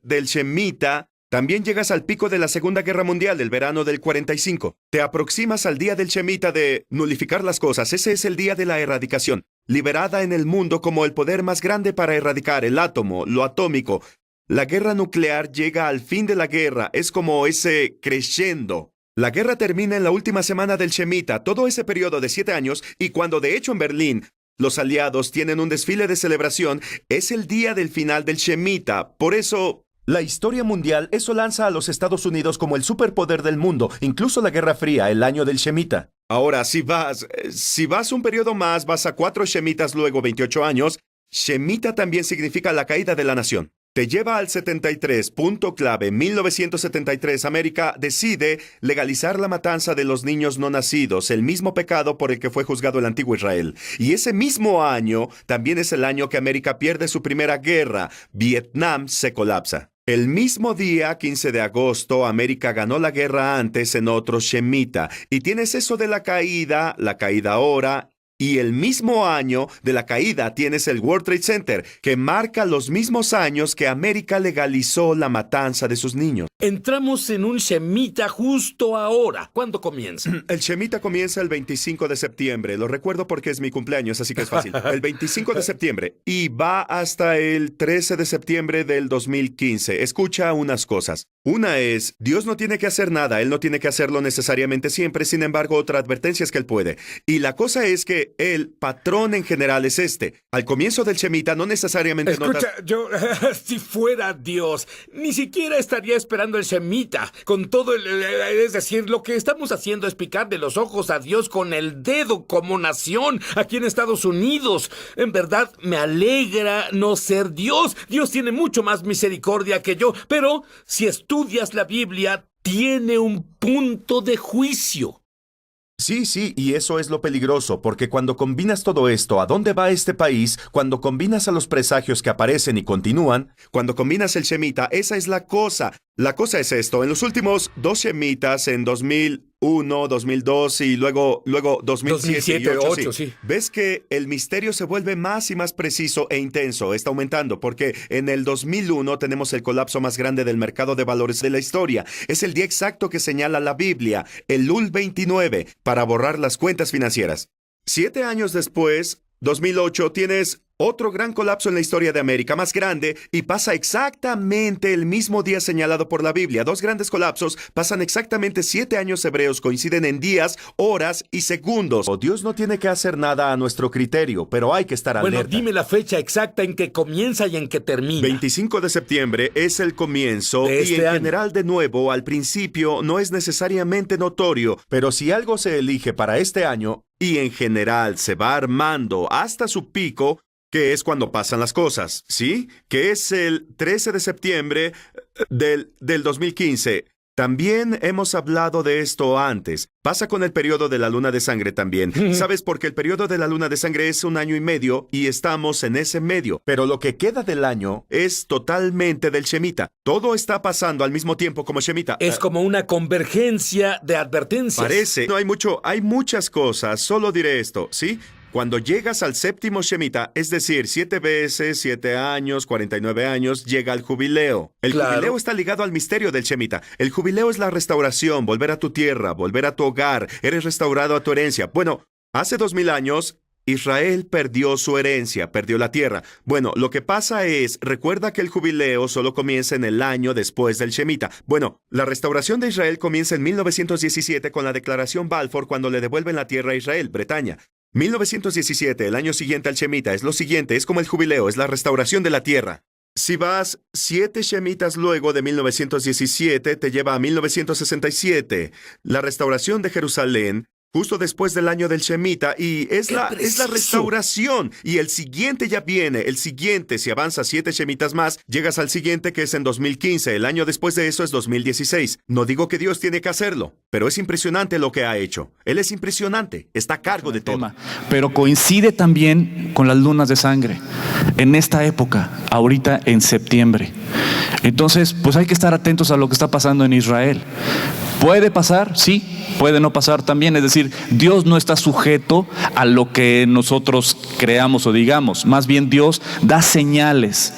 Shemitah, también llegas al pico de la Segunda Guerra Mundial del verano del 45. Te aproximas al día del Shemitah de nulificar las cosas. Ese es el día de la erradicación. Liberada en el mundo como el poder más grande para erradicar el átomo, lo atómico. La guerra nuclear llega al fin de la guerra. Es como ese crescendo. La guerra termina en la última semana del Shemitah, todo ese periodo de 7 años, y cuando de hecho en Berlín los aliados tienen un desfile de celebración, es el día del final del Shemitah. Por eso la historia mundial eso lanza a los Estados Unidos como el superpoder del mundo, incluso la Guerra Fría, el año del Shemitah. Ahora, si vas un periodo más, vas a 4 Shemitas, luego 28 años, Shemitah también significa la caída de la nación. Te lleva al 73, punto clave. 1973, América decide legalizar la matanza de los niños no nacidos, el mismo pecado por el que fue juzgado el antiguo Israel. Y ese mismo año también es el año que América pierde su primera guerra. Vietnam se colapsa. El mismo día, 15 de agosto, América ganó la guerra antes en otro Shemitah. Y tienes eso de la caída ahora. Y el mismo año de la caída tienes el World Trade Center, que marca los mismos años que América legalizó la matanza de sus niños.
Entramos en un Shemitah justo ahora. ¿Cuándo comienza?
El Shemitah comienza el 25 de septiembre. Lo recuerdo porque es mi cumpleaños, así que es fácil. El 25 de septiembre. Y va hasta el 13 de septiembre del 2015. Escucha unas cosas. Una es, Dios no tiene que hacer nada. Él no tiene que hacerlo necesariamente siempre. Sin embargo, otra advertencia es que Él puede. Y la cosa es que el patrón en general es este. Al comienzo del Shemitah no necesariamente
Escucha, yo, si fuera Dios, ni siquiera estaría esperando el Shemitah. Con todo es decir, lo que estamos haciendo es picarle los ojos a Dios con el dedo como nación aquí en Estados Unidos. En verdad, me alegra no ser Dios. Dios tiene mucho más misericordia que yo. Pero si estudias la Biblia, tiene un punto de juicio.
Sí, y eso es lo peligroso, porque cuando combinas todo esto, ¿a dónde va este país? Cuando combinas a los presagios que aparecen y continúan, cuando combinas el Shemita, esa es la cosa. La cosa es esto, en los últimos 2 Shemitas, en 2001, 2002 y luego 2007 y 2008, sí. Ves que el misterio se vuelve más y más preciso e intenso, está aumentando, porque en el 2001 tenemos el colapso más grande del mercado de valores de la historia. Es el día exacto que señala la Biblia, el Elul 29, para borrar las cuentas financieras. 7 años después, 2008, tienes otro gran colapso en la historia de América, más grande, y pasa exactamente el mismo día señalado por la Biblia. 2 grandes colapsos pasan exactamente 7 años hebreos, coinciden en días, horas y segundos. Dios no tiene que hacer nada a nuestro criterio, pero hay que estar alerta.
Bueno, dime la fecha exacta en que comienza y en que termina.
25 de septiembre es el comienzo
de este
y en
año.
general, de nuevo, al principio no es necesariamente notorio, pero si algo se elige para este año y en general se va armando hasta su pico, que es cuando pasan las cosas, ¿sí? Que es el 13 de septiembre del 2015. También hemos hablado de esto antes. Pasa con el periodo de la luna de sangre también. ¿Sabes? Porque el periodo de la luna de sangre es 1 año y medio y estamos en ese medio. Pero lo que queda del año es totalmente del Shemita. Todo está pasando al mismo tiempo como Shemita.
Es como una convergencia de advertencias.
Parece. No hay muchas cosas. Solo diré esto, ¿sí? Cuando llegas al 7º Shemita, es decir, 7 veces, 7 años, 49 años, llega el jubileo. El jubileo está ligado al misterio del Shemita. El jubileo es la restauración, volver a tu tierra, volver a tu hogar, eres restaurado a tu herencia. Bueno, hace 2000 años, Israel perdió su herencia, perdió la tierra. Bueno, lo que pasa es, recuerda que el jubileo solo comienza en el año después del Shemita. Bueno, la restauración de Israel comienza en 1917 con la declaración Balfour cuando le devuelven la tierra a Israel, Bretaña. 1917, el año siguiente al Shemita, es lo siguiente, es como el jubileo, es la restauración de la tierra. Si vas 7 Shemitas luego de 1917, te lleva a 1967, la restauración de Jerusalén, justo después del año del Shemita, y es la restauración. Y el siguiente ya viene, el siguiente, si avanzas 7 Shemitas más, llegas al siguiente que es en 2015, el año después de eso es 2016. No digo que Dios tiene que hacerlo, pero es impresionante lo que ha hecho. Él es impresionante, está a cargo de todo.
Pero coincide también con las lunas de sangre, en esta época, ahorita en septiembre. Entonces, pues hay que estar atentos a lo que está pasando en Israel. ¿Puede pasar? Sí. Puede no pasar también, es decir, Dios no está sujeto a lo que nosotros creamos o digamos. Más bien Dios da señales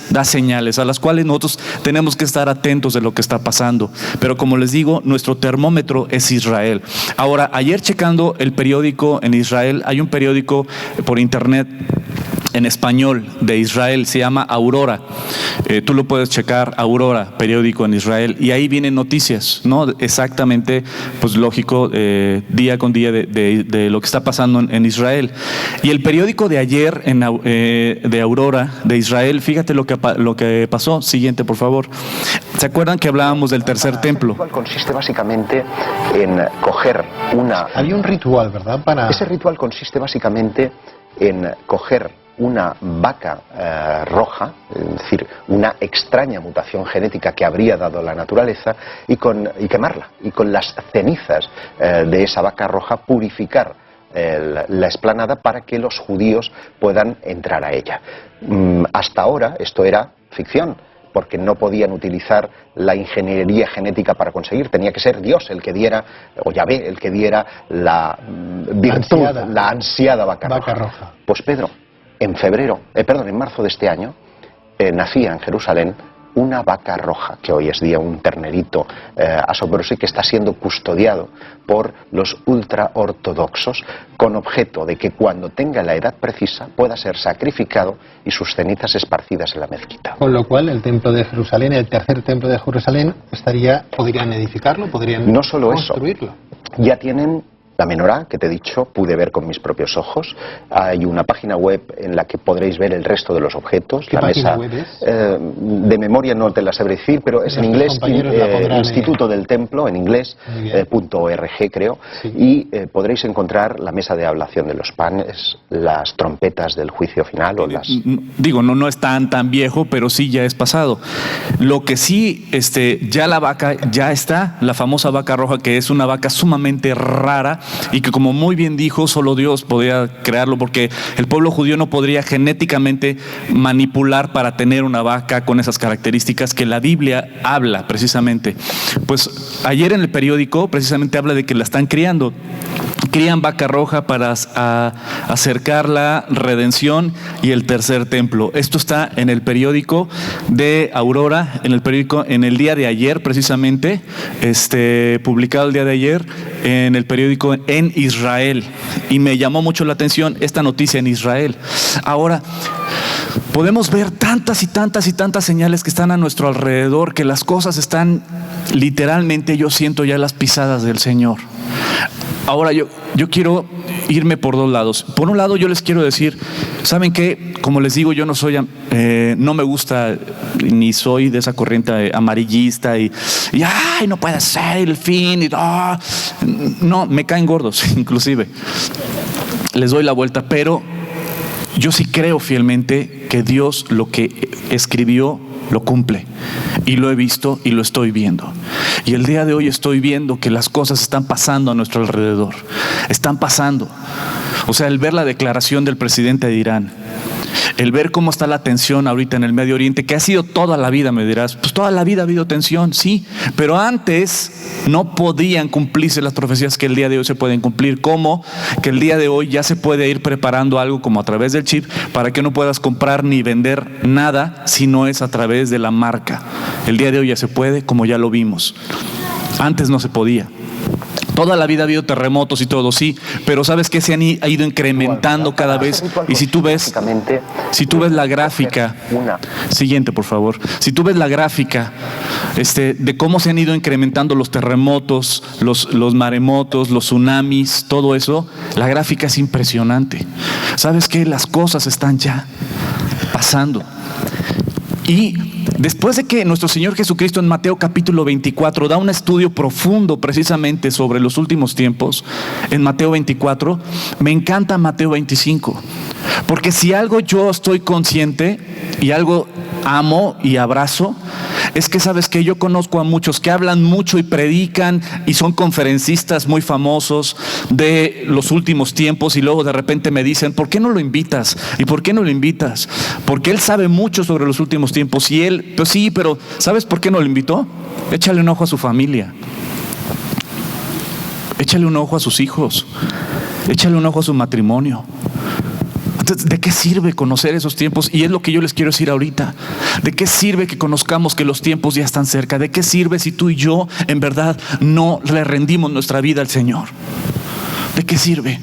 a las cuales nosotros tenemos que estar atentos de lo que está pasando. Pero como les digo, nuestro termómetro es Israel. Ahora, ayer checando el periódico en Israel, hay un periódico por internet en español de Israel, se llama Aurora. Tú lo puedes checar, Aurora, periódico en Israel, y ahí vienen noticias, ¿no? Exactamente, pues lógico, día con día de lo que está pasando en Israel. Y el periódico de ayer de Aurora, de Israel, fíjate lo que pasó. Siguiente, por favor. ¿Se acuerdan que hablábamos del tercer templo?
El ritual consiste básicamente en coger una... Había un ritual, ¿verdad? Ese ritual consiste básicamente en coger una vaca roja, es decir, una extraña mutación genética que habría dado la naturaleza, y quemarla, y con las cenizas de esa vaca roja purificar la explanada para que los judíos puedan entrar a ella. Hasta ahora esto era ficción, porque no podían utilizar la ingeniería genética para conseguir. Tenía que ser Dios el que diera, o Yahvé el que diera la virtud, la ansiada vaca roja. Pues Pedro, en marzo de este año, nacía en Jerusalén una vaca roja, que hoy es día un ternerito asombroso y que está siendo custodiado por los ultraortodoxos con objeto de que cuando tenga la edad precisa pueda ser sacrificado y sus cenizas esparcidas en la mezquita.
Con lo cual el templo de Jerusalén, el tercer templo de Jerusalén, podrían edificarlo, podrían
no solo
construirlo.
Eso, ya tienen la menorá, que te he dicho, pude ver con mis propios ojos. Hay una página web en la que podréis ver el resto de la
página web es?
De memoria no te la sabré decir, pero es en inglés, Instituto del Templo, en inglés, .org creo, sí. Y podréis encontrar la mesa de ablación de los panes, las trompetas del juicio final o las...
Digo, no es tan viejo, pero sí ya es pasado. Lo que sí, ya la vaca ya está, la famosa vaca roja, que es una vaca sumamente rara, y que, como muy bien dijo, solo Dios podía crearlo, porque el pueblo judío no podría genéticamente manipular para tener una vaca con esas características que la Biblia habla precisamente. Pues ayer en el periódico precisamente habla de que la están criando. Crían vaca roja para acercar la redención y el tercer templo. Esto está en el periódico de Aurora, en el día de ayer precisamente, publicado el día de ayer en el periódico en Israel. Y me llamó mucho la atención esta noticia en Israel. Ahora, podemos ver tantas y tantas y tantas señales que están a nuestro alrededor, que las cosas están literalmente, yo siento ya las pisadas del Señor. Ahora yo quiero irme por dos lados. Por un lado, yo les quiero decir, ¿saben qué? Como les digo, yo no soy, no me gusta, ni soy de esa corriente amarillista y ¡ay, no puede ser el fin! Y, ¡oh! No, me caen gordos, inclusive. Les doy la vuelta, pero yo sí creo fielmente que Dios lo que escribió lo cumple, y lo he visto y lo estoy viendo. Y el día de hoy estoy viendo que las cosas están pasando a nuestro alrededor. Están pasando. O sea, el ver la declaración del presidente de Irán, el ver cómo está la tensión ahorita en el Medio Oriente, que ha sido toda la vida, me dirás, pues toda la vida ha habido tensión, sí, pero antes no podían cumplirse las profecías que el día de hoy se pueden cumplir, como que el día de hoy ya se puede ir preparando algo como a través del chip para que no puedas comprar ni vender nada si no es a través de la marca. El día de hoy ya se puede, como ya lo vimos. Antes no se podía. Toda la vida ha habido terremotos y todo, sí, pero sabes que se han ido incrementando cada vez. Y si tú ves la gráfica, siguiente por favor, si tú ves la gráfica de cómo se han ido incrementando los terremotos, los maremotos, los tsunamis, todo eso, la gráfica es impresionante. Sabes que las cosas están ya pasando. Y después de que nuestro Señor Jesucristo en Mateo capítulo 24 da un estudio profundo precisamente sobre los últimos tiempos, en Mateo 24, me encanta Mateo 25, porque si algo yo estoy consciente y algo amo y abrazo, es que sabes que yo conozco a muchos que hablan mucho y predican y son conferencistas muy famosos de los últimos tiempos, y luego de repente me dicen, ¿por qué no lo invitas? ¿Y por qué no lo invitas? Porque él sabe mucho sobre los últimos tiempos, y él, pues sí, pero ¿sabes por qué no lo invitó? Échale un ojo a su familia, échale un ojo a sus hijos, échale un ojo a su matrimonio. Entonces, ¿de qué sirve conocer esos tiempos? Y es lo que yo les quiero decir ahorita. ¿De qué sirve que conozcamos que los tiempos ya están cerca? ¿De qué sirve si tú y yo en verdad no le rendimos nuestra vida al Señor? ¿De qué sirve?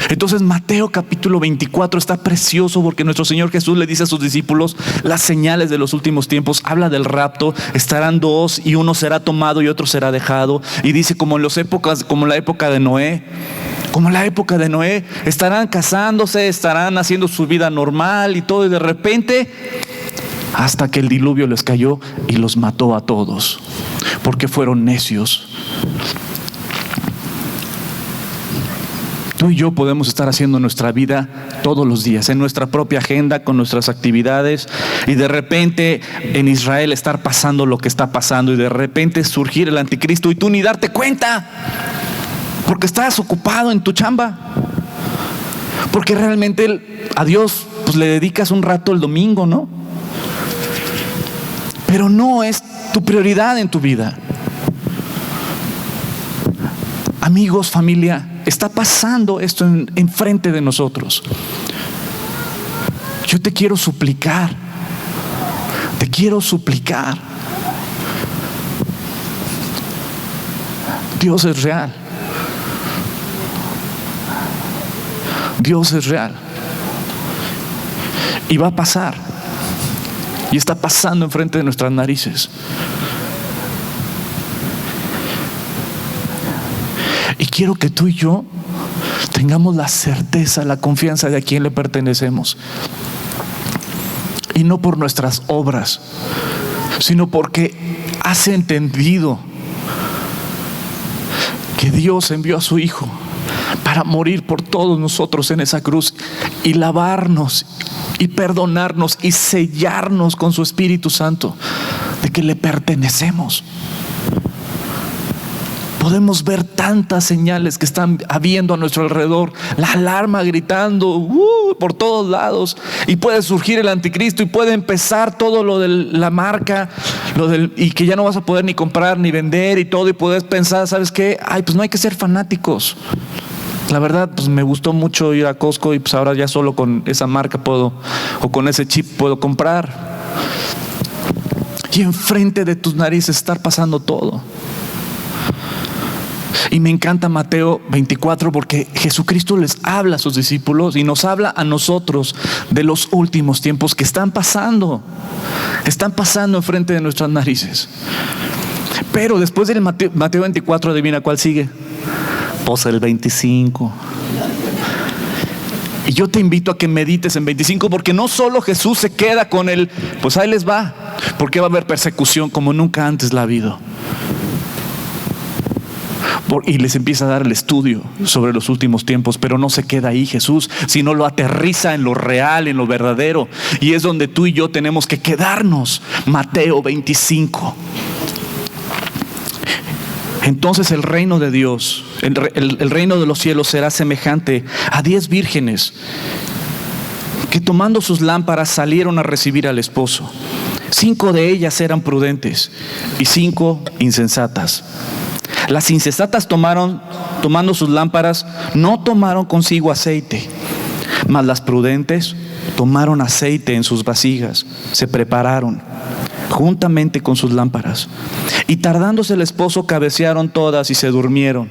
Entonces Mateo capítulo 24 está precioso, porque nuestro Señor Jesús le dice a sus discípulos las señales de los últimos tiempos. Habla del rapto, estarán dos y uno será tomado y otro será dejado. Y dice como la época de Noé. Como la época de Noé, estarán casándose, estarán haciendo su vida normal y todo, y de repente, hasta que el diluvio les cayó y los mató a todos, porque fueron necios. Tú y yo podemos estar haciendo nuestra vida todos los días, en nuestra propia agenda, con nuestras actividades, y de repente en Israel estar pasando lo que está pasando, y de repente surgir el anticristo y tú ni darte cuenta, porque estás ocupado en tu chamba, porque realmente a Dios pues le dedicas un rato el domingo, ¿no? Pero no es tu prioridad en tu vida. Amigos, familia, está pasando esto enfrente de nosotros. Yo te quiero suplicar, Dios es real. Dios es real. Y va a pasar. Y está pasando enfrente de nuestras narices. Y quiero que tú y yo tengamos la certeza, la confianza de a quién le pertenecemos. Y no por nuestras obras, sino porque has entendido que Dios envió a su Hijo para morir por todos nosotros en esa cruz, y lavarnos y perdonarnos y sellarnos con su Espíritu Santo de que le pertenecemos. Podemos ver tantas señales que están habiendo a nuestro alrededor. La alarma gritando por todos lados. Y puede surgir el anticristo y puede empezar todo lo de la marca, y que ya no vas a poder ni comprar ni vender y todo. Y puedes pensar, ¿sabes qué? Pues no hay que ser fanáticos. La verdad, pues me gustó mucho ir a Costco y pues ahora ya solo con esa marca puedo, o con ese chip puedo comprar. Y enfrente de tus narices estar pasando todo. Y me encanta Mateo 24 porque Jesucristo les habla a sus discípulos y nos habla a nosotros de los últimos tiempos que están pasando enfrente de nuestras narices. Pero después del Mateo 24, adivina cuál sigue. Pues el 25. Y yo te invito a que medites en 25, porque no solo Jesús se queda con él, pues ahí les va, porque va a haber persecución como nunca antes la ha habido. Y les empieza a dar el estudio sobre los últimos tiempos, pero no se queda ahí Jesús, sino lo aterriza en lo real, en lo verdadero. Y es donde tú y yo tenemos que quedarnos. Mateo 25. Entonces el reino de Dios, el reino de los cielos será semejante a 10 vírgenes que tomando sus lámparas salieron a recibir al esposo. 5 de ellas eran prudentes y 5 insensatas. Las insensatas tomando sus lámparas, no tomaron consigo aceite, mas las prudentes tomaron aceite en sus vasijas, se prepararon juntamente con sus lámparas. Y tardándose el esposo, cabecearon todas y se durmieron.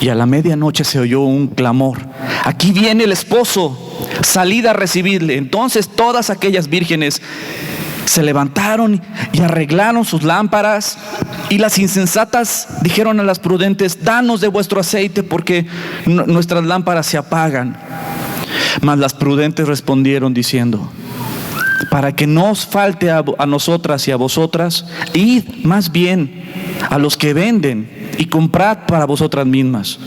Y a la medianoche se oyó un clamor: aquí viene el esposo, salid a recibirle. Entonces todas aquellas vírgenes se levantaron y arreglaron sus lámparas. Y las insensatas dijeron a las prudentes: danos de vuestro aceite, porque nuestras lámparas se apagan. Mas las prudentes respondieron diciendo: para que no os falte a nosotras y a vosotras, id más bien a los que venden y comprad para vosotras mismas.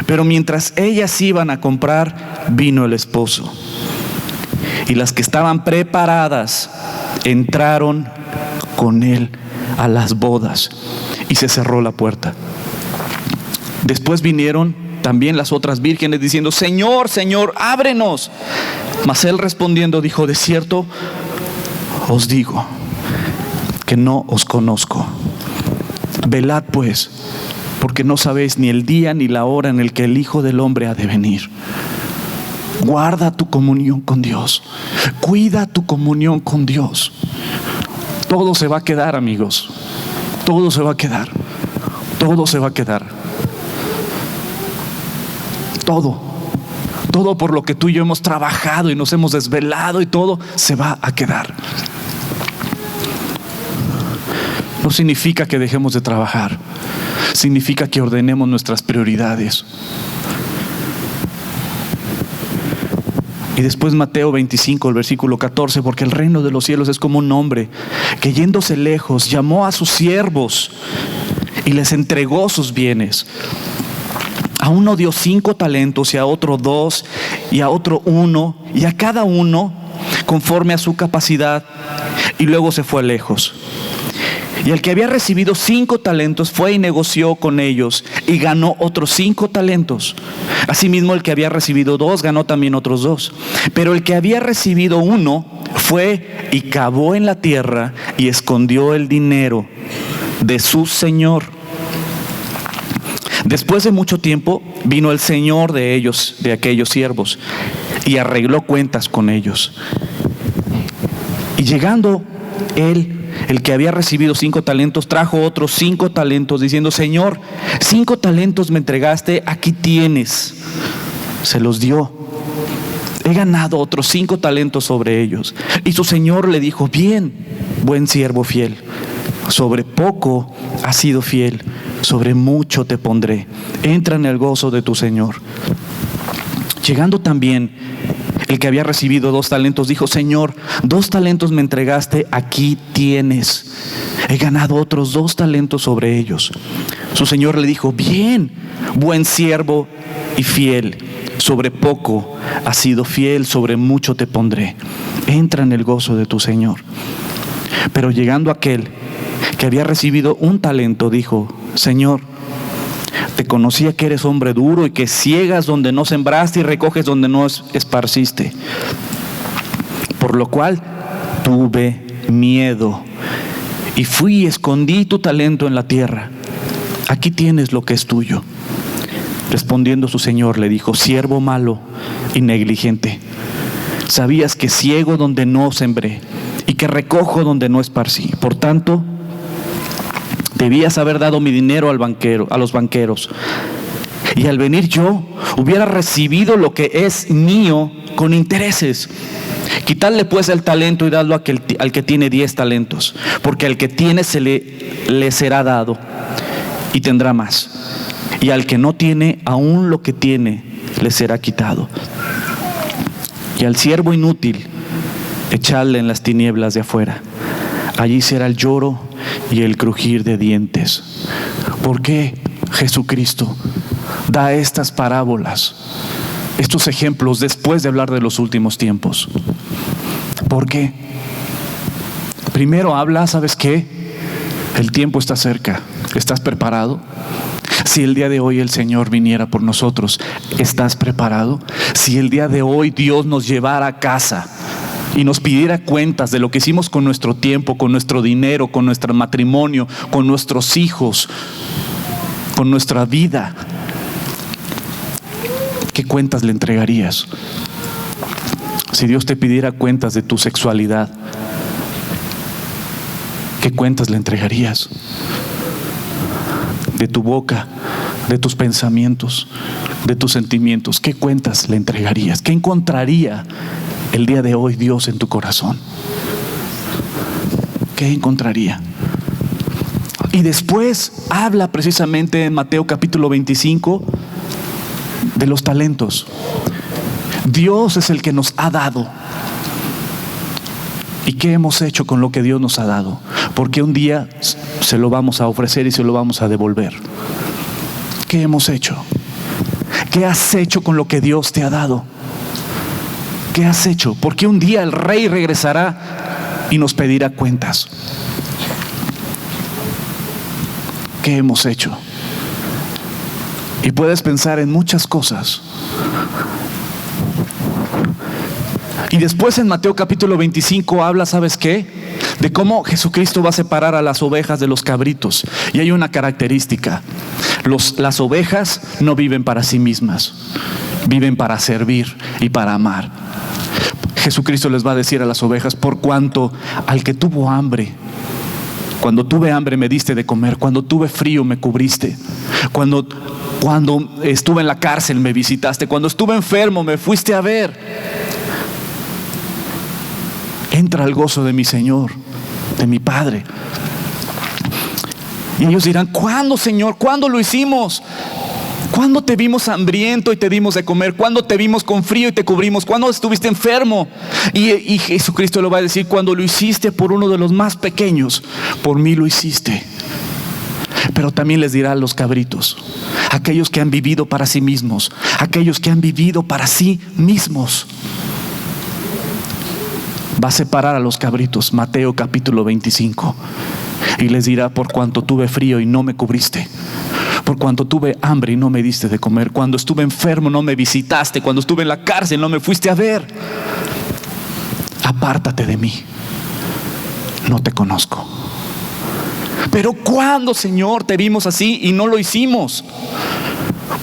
Pero mientras ellas iban a comprar, vino el esposo. Y las que estaban preparadas entraron con él a las bodas, y se cerró la puerta. Después vinieron también las otras vírgenes diciendo: Señor, Señor, ábrenos. Mas él respondiendo dijo: de cierto os digo que no os conozco. Velad pues, porque no sabéis ni el día ni la hora en el que el Hijo del Hombre ha de venir. Guarda tu comunión con Dios. Cuida tu comunión con Dios. Todo se va a quedar, amigos. Todo se va a quedar. Todo se va a quedar. Todo por lo que tú y yo hemos trabajado y nos hemos desvelado, y todo se va a quedar. No significa que dejemos de trabajar. Significa que ordenemos nuestras prioridades. Y después Mateo 25, el versículo 14, porque el reino de los cielos es como un hombre que, yéndose lejos, llamó a sus siervos y les entregó sus bienes. A uno dio 5 talentos, y a otro 2, y a otro 1, y a cada uno conforme a su capacidad, y luego se fue lejos. Y el que había recibido 5 talentos fue y negoció con ellos, y ganó otros 5 talentos. Asimismo, el que había recibido 2 ganó también otros 2. Pero el que había recibido 1 fue y cavó en la tierra y escondió el dinero de su señor. Después de mucho tiempo vino el señor de ellos, de aquellos siervos, y arregló cuentas con ellos. Y llegando él, el que había recibido 5 talentos, trajo otros 5 talentos, diciendo: Señor, 5 talentos me entregaste, aquí tienes. Se los dio. He ganado otros 5 talentos sobre ellos. Y su señor le dijo: bien, buen siervo fiel, sobre poco has sido fiel, sobre mucho te pondré. Entra en el gozo de tu señor. Llegando también el que había recibido 2 talentos, dijo: Señor, 2 talentos me entregaste, aquí tienes. He ganado otros 2 talentos sobre ellos. Su señor le dijo: bien, buen siervo y fiel, sobre poco has sido fiel, sobre mucho te pondré. Entra en el gozo de tu señor. Pero llegando aquel que había recibido un talento, dijo: Señor, te conocía que eres hombre duro y que ciegas donde no sembraste y recoges donde no esparciste. Por lo cual tuve miedo y fui y escondí tu talento en la tierra. Aquí tienes lo que es tuyo. Respondiendo su señor le dijo: siervo malo y negligente, sabías que ciego donde no sembré y que recojo donde no esparcí. Por tanto, debías haber dado mi dinero a los banqueros, y al venir yo hubiera recibido lo que es mío con intereses. Quitadle pues el talento y dadlo al que tiene 10 talentos, porque al que tiene le será dado y tendrá más, y al que no tiene, aún lo que tiene le será quitado. Y al siervo inútil echadle en las tinieblas de afuera, allí será el lloro y el crujir de dientes. ¿Por qué Jesucristo da estas parábolas, estos ejemplos, después de hablar de los últimos tiempos? ¿Por qué? Primero habla, ¿sabes qué? El tiempo está cerca. ¿Estás preparado? Si el día de hoy el Señor viniera por nosotros, ¿estás preparado? Si el día de hoy Dios nos llevara a casa y nos pidiera cuentas de lo que hicimos con nuestro tiempo, con nuestro dinero, con nuestro matrimonio, con nuestros hijos, con nuestra vida, ¿qué cuentas le entregarías? Si Dios te pidiera cuentas de tu sexualidad, ¿qué cuentas le entregarías? De tu boca, de tus pensamientos, de tus sentimientos, ¿qué cuentas le entregarías? ¿Qué encontraría el día de hoy Dios en tu corazón? ¿Qué encontraría? Y después habla precisamente en Mateo capítulo 25 de los talentos. Dios es el que nos ha dado. ¿Y qué hemos hecho con lo que Dios nos ha dado? Porque un día se lo vamos a ofrecer y se lo vamos a devolver. ¿Qué hemos hecho? ¿Qué has hecho con lo que Dios te ha dado? ¿Qué has hecho? Porque un día el Rey regresará y nos pedirá cuentas. ¿Qué hemos hecho? Y puedes pensar en muchas cosas. Y después en Mateo capítulo 25 habla, ¿sabes qué? De cómo Jesucristo va a separar a las ovejas de los cabritos. Y hay una característica: las ovejas no viven para sí mismas, viven para servir y para amar. Jesucristo les va a decir a las ovejas: por cuanto al que tuvo hambre, cuando tuve hambre me diste de comer, cuando tuve frío me cubriste, cuando estuve en la cárcel me visitaste, cuando estuve enfermo me fuiste a ver. Entra al gozo de mi Señor, de mi Padre. Y ellos dirán: ¿cuándo, Señor? ¿Cuándo lo hicimos? ¿Cuándo te vimos hambriento y te dimos de comer? ¿Cuándo te vimos con frío y te cubrimos? ¿Cuándo estuviste enfermo? Y Jesucristo lo va a decir: cuando lo hiciste por uno de los más pequeños, por mí lo hiciste. Pero también les dirá a los cabritos, aquellos que han vivido para sí mismos, aquellos que han vivido para sí mismos. Va a separar a los cabritos, Mateo capítulo 25, y les dirá: por cuanto tuve frío y no me cubriste, por cuanto tuve hambre y no me diste de comer, cuando estuve enfermo no me visitaste, cuando estuve en la cárcel no me fuiste a ver. Apártate de mí, no te conozco. Pero ¿cuándo, Señor, te vimos así y no lo hicimos?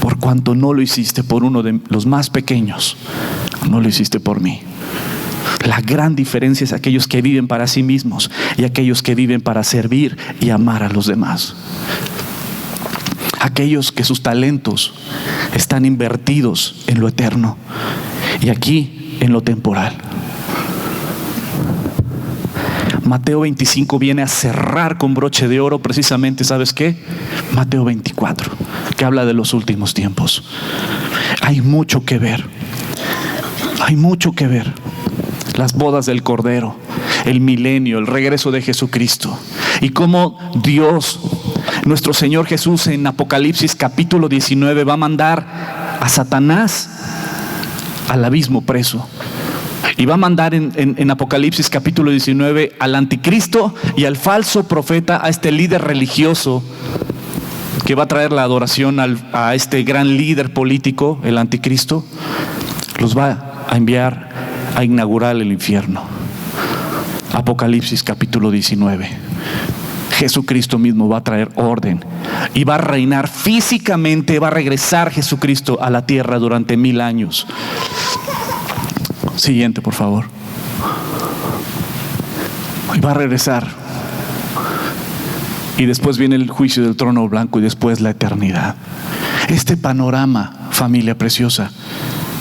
Por cuanto no lo hiciste por uno de los más pequeños, no lo hiciste por mí. La gran diferencia es aquellos que viven para sí mismos y aquellos que viven para servir y amar a los demás. Aquellos que sus talentos están invertidos en lo eterno y aquí en lo temporal. Mateo 25 viene a cerrar con broche de oro precisamente, ¿sabes qué? Mateo 24, que habla de los últimos tiempos. Hay mucho que ver. Hay mucho que ver. Las bodas del Cordero, el milenio, el regreso de Jesucristo, y cómo Dios, nuestro Señor Jesús, en Apocalipsis capítulo 19 va a mandar a Satanás al abismo preso, Y va a mandar en Apocalipsis capítulo 19 al anticristo y al falso profeta, a este líder religioso que va a traer la adoración a este gran líder político, el anticristo. Los va a enviar a inaugurar el infierno. Apocalipsis capítulo 19. Jesucristo mismo va a traer orden y va a reinar físicamente, va a regresar Jesucristo a la tierra durante 1000 años. Siguiente, por favor. Y va a regresar. Y después viene el juicio del trono blanco y después la eternidad. Este panorama, familia preciosa,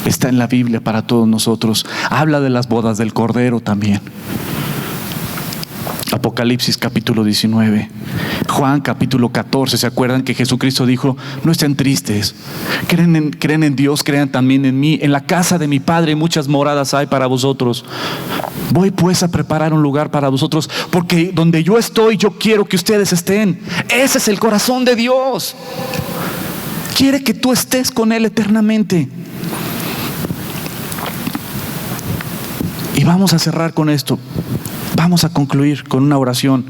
está en la Biblia para todos nosotros. Habla de las bodas del Cordero también. Apocalipsis capítulo 19. Juan capítulo 14. ¿Se acuerdan que Jesucristo dijo: no estén tristes, creen en Dios, crean también en mí? En la casa de mi Padre muchas moradas hay para vosotros. Voy pues a preparar un lugar para vosotros, porque donde yo estoy, yo quiero que ustedes estén. Ese es el corazón de Dios. Quiere que tú estés con Él eternamente. Y vamos a cerrar con esto. Vamos a concluir con una oración.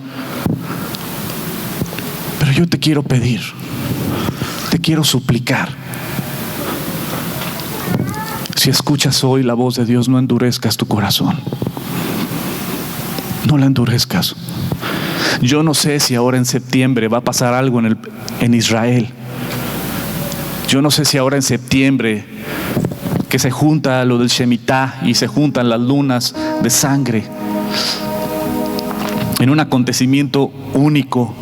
Pero yo te quiero pedir, te quiero suplicar. Si escuchas hoy la voz de Dios, no endurezcas tu corazón. No la endurezcas. Yo no sé si ahora en septiembre va a pasar algo en Israel. Yo no sé si ahora en septiembre, que se junta lo del Shemitah y se juntan las lunas de sangre, en un acontecimiento único,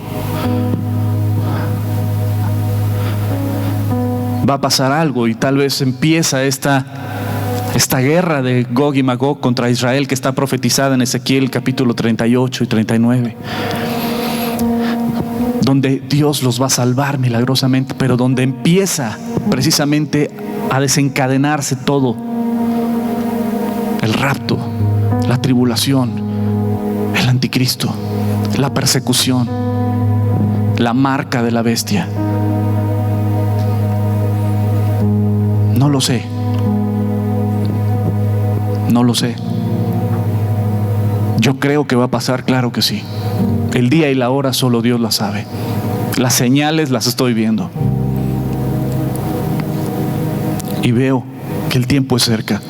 va a pasar algo y tal vez empieza esta guerra de Gog y Magog contra Israel, que está profetizada en Ezequiel capítulo 38 y 39, donde Dios los va a salvar milagrosamente, pero donde empieza precisamente a desencadenarse todo: el rapto, la tribulación, el anticristo, la persecución, la marca de la bestia. No lo sé. No lo sé. Yo creo que va a pasar, claro que sí. El día y la hora solo Dios la sabe. Las señales las estoy viendo. Y veo que el tiempo es cerca.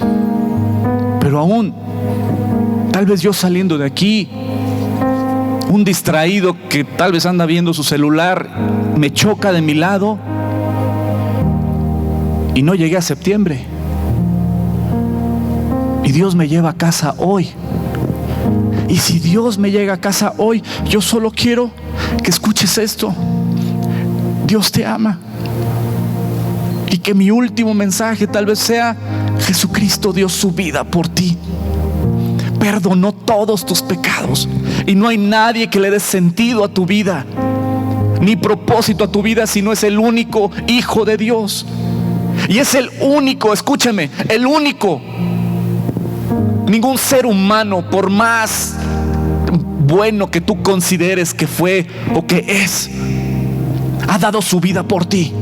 Pero aún, tal vez yo saliendo de aquí, un distraído que tal vez anda viendo su celular, me choca de mi lado y no llegué a septiembre. Y Dios me lleva a casa hoy. Y si Dios me llega a casa hoy, yo solo quiero que escuches esto: Dios te ama. Y que mi último mensaje tal vez sea: Jesucristo dio su vida por ti, perdonó todos tus pecados, y no hay nadie que le dé sentido a tu vida ni propósito a tu vida si no es el único Hijo de Dios. Y es el único, escúchame, el único. Ningún ser humano, por más bueno que tú consideres que fue o que es, ha dado su vida por ti.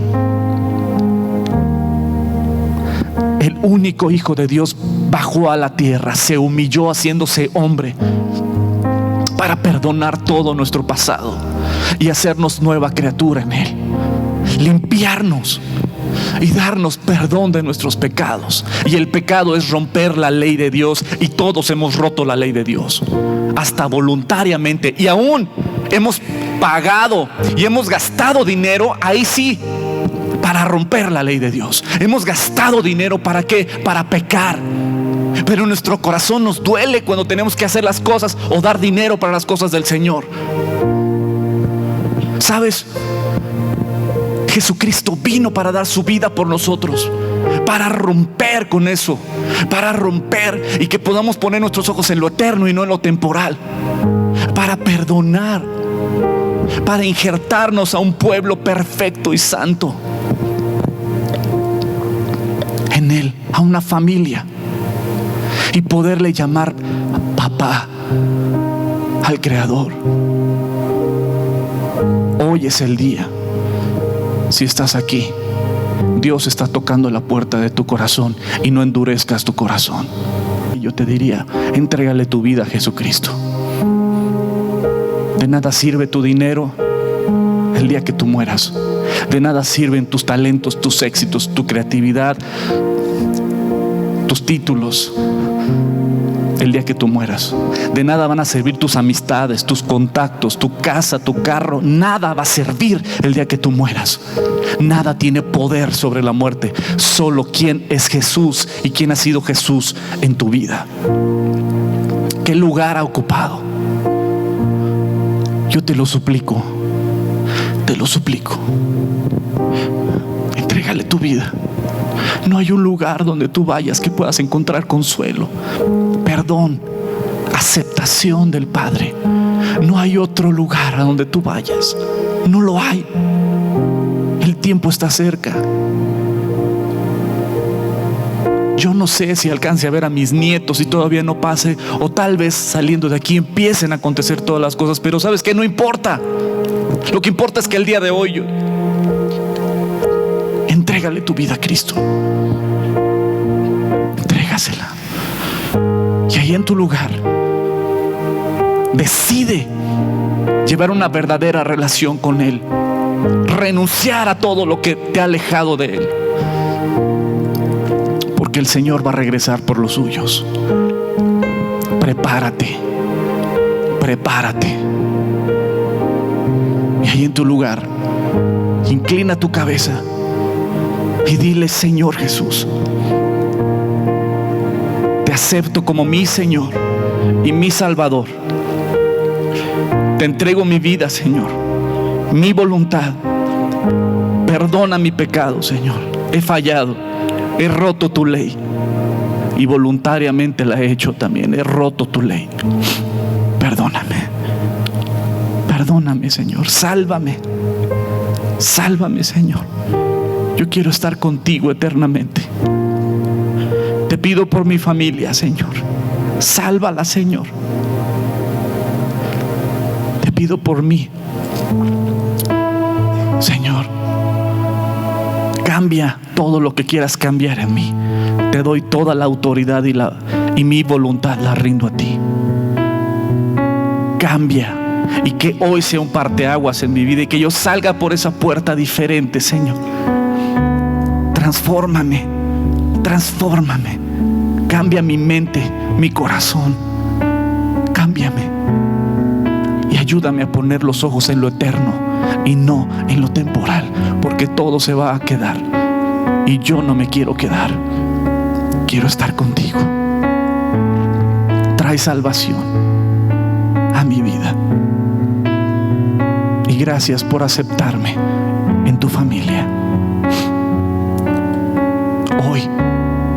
El único Hijo de Dios bajó a la tierra, se humilló haciéndose hombre para perdonar todo nuestro pasado y hacernos nueva criatura en Él, limpiarnos y darnos perdón de nuestros pecados. Y el pecado es romper la ley de Dios, y todos hemos roto la ley de Dios, hasta voluntariamente, y aún hemos pagado y hemos gastado dinero, ahí sí, para romper la ley de Dios. Hemos gastado dinero, ¿para qué? Para pecar. Pero nuestro corazón nos duele cuando tenemos que hacer las cosas o dar dinero para las cosas del Señor. ¿Sabes? Jesucristo vino para dar su vida por nosotros, para romper con eso, para romper y que podamos poner nuestros ojos en lo eterno y no en lo temporal, para perdonar, para injertarnos a un pueblo perfecto y santo en Él, a una familia, y poderle llamar papá al Creador. Hoy es el día. Si estás aquí, Dios está tocando la puerta de tu corazón, y no endurezcas tu corazón. yo te diría, entrégale tu vida a Jesucristo. De nada sirve tu dinero el día que tú mueras. De nada sirven tus talentos, tus éxitos, tu creatividad, tus títulos el día que tú mueras. De nada van a servir tus amistades, tus contactos, tu casa, tu carro. Nada va a servir el día que tú mueras. Nada tiene poder sobre la muerte. Solo quién es Jesús y quién ha sido Jesús en tu vida. ¿Qué lugar ha ocupado? Yo te lo suplico. Te lo suplico. Entrégale tu vida. No hay un lugar donde tú vayas que puedas encontrar consuelo, perdón, aceptación del Padre. No hay otro lugar a donde tú vayas. No lo hay. El tiempo está cerca. Yo no sé si alcance a ver a mis nietos y todavía no pase, o tal vez saliendo de aquí empiecen a acontecer todas las cosas, pero ¿sabes qué? No importa. Lo que importa es que el día de hoy entrégale tu vida a Cristo. Entrégasela. Y ahí en tu lugar decide llevar una verdadera relación con Él. Renunciar a todo lo que te ha alejado de Él. Porque el Señor va a regresar por los suyos. Prepárate. Prepárate. Y ahí en tu lugar, inclina tu cabeza y dile: Señor Jesús, te acepto como mi Señor y mi Salvador. Te entrego mi vida, Señor, mi voluntad. Perdona mi pecado, Señor. He fallado, he roto tu ley y voluntariamente la he hecho también. He roto tu ley. Perdóname. Perdóname, Señor. Sálvame. Sálvame, Señor. Yo quiero estar contigo eternamente. Te pido por mi familia, Señor. Sálvala, Señor. Te pido por mí, Señor. Cambia todo lo que quieras cambiar en mí. Te doy toda la autoridad y mi voluntad la rindo a ti. Cambia. Y que hoy sea un parteaguas en mi vida y que yo salga por esa puerta diferente, Señor. Transfórmame, transfórmame. Cambia mi mente, mi corazón. Cámbiame. Y ayúdame a poner los ojos en lo eterno y no en lo temporal, porque todo se va a quedar. Y yo no me quiero quedar. Quiero estar contigo. Trae salvación a mi vida. Y gracias por aceptarme en tu familia. Hoy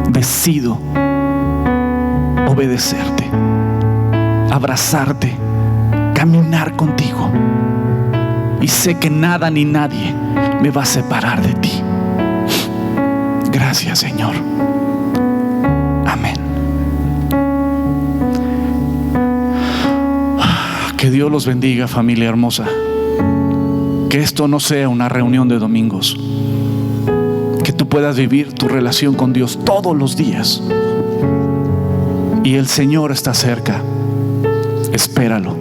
decido obedecerte, abrazarte, caminar contigo. Y sé que nada ni nadie me va a separar de ti. Gracias, Señor. Amén. Que Dios los bendiga, familia hermosa. Que esto no sea una reunión de domingos. Que tú puedas vivir tu relación con Dios todos los días. Y el Señor está cerca. Espéralo.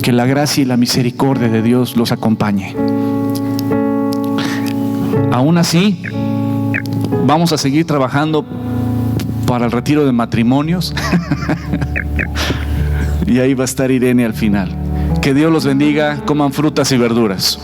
Que la gracia y la misericordia de Dios los acompañe. Aún así, vamos a seguir trabajando para el retiro de matrimonios. Y ahí va a estar Irene al final. Que Dios los bendiga, coman frutas y verduras.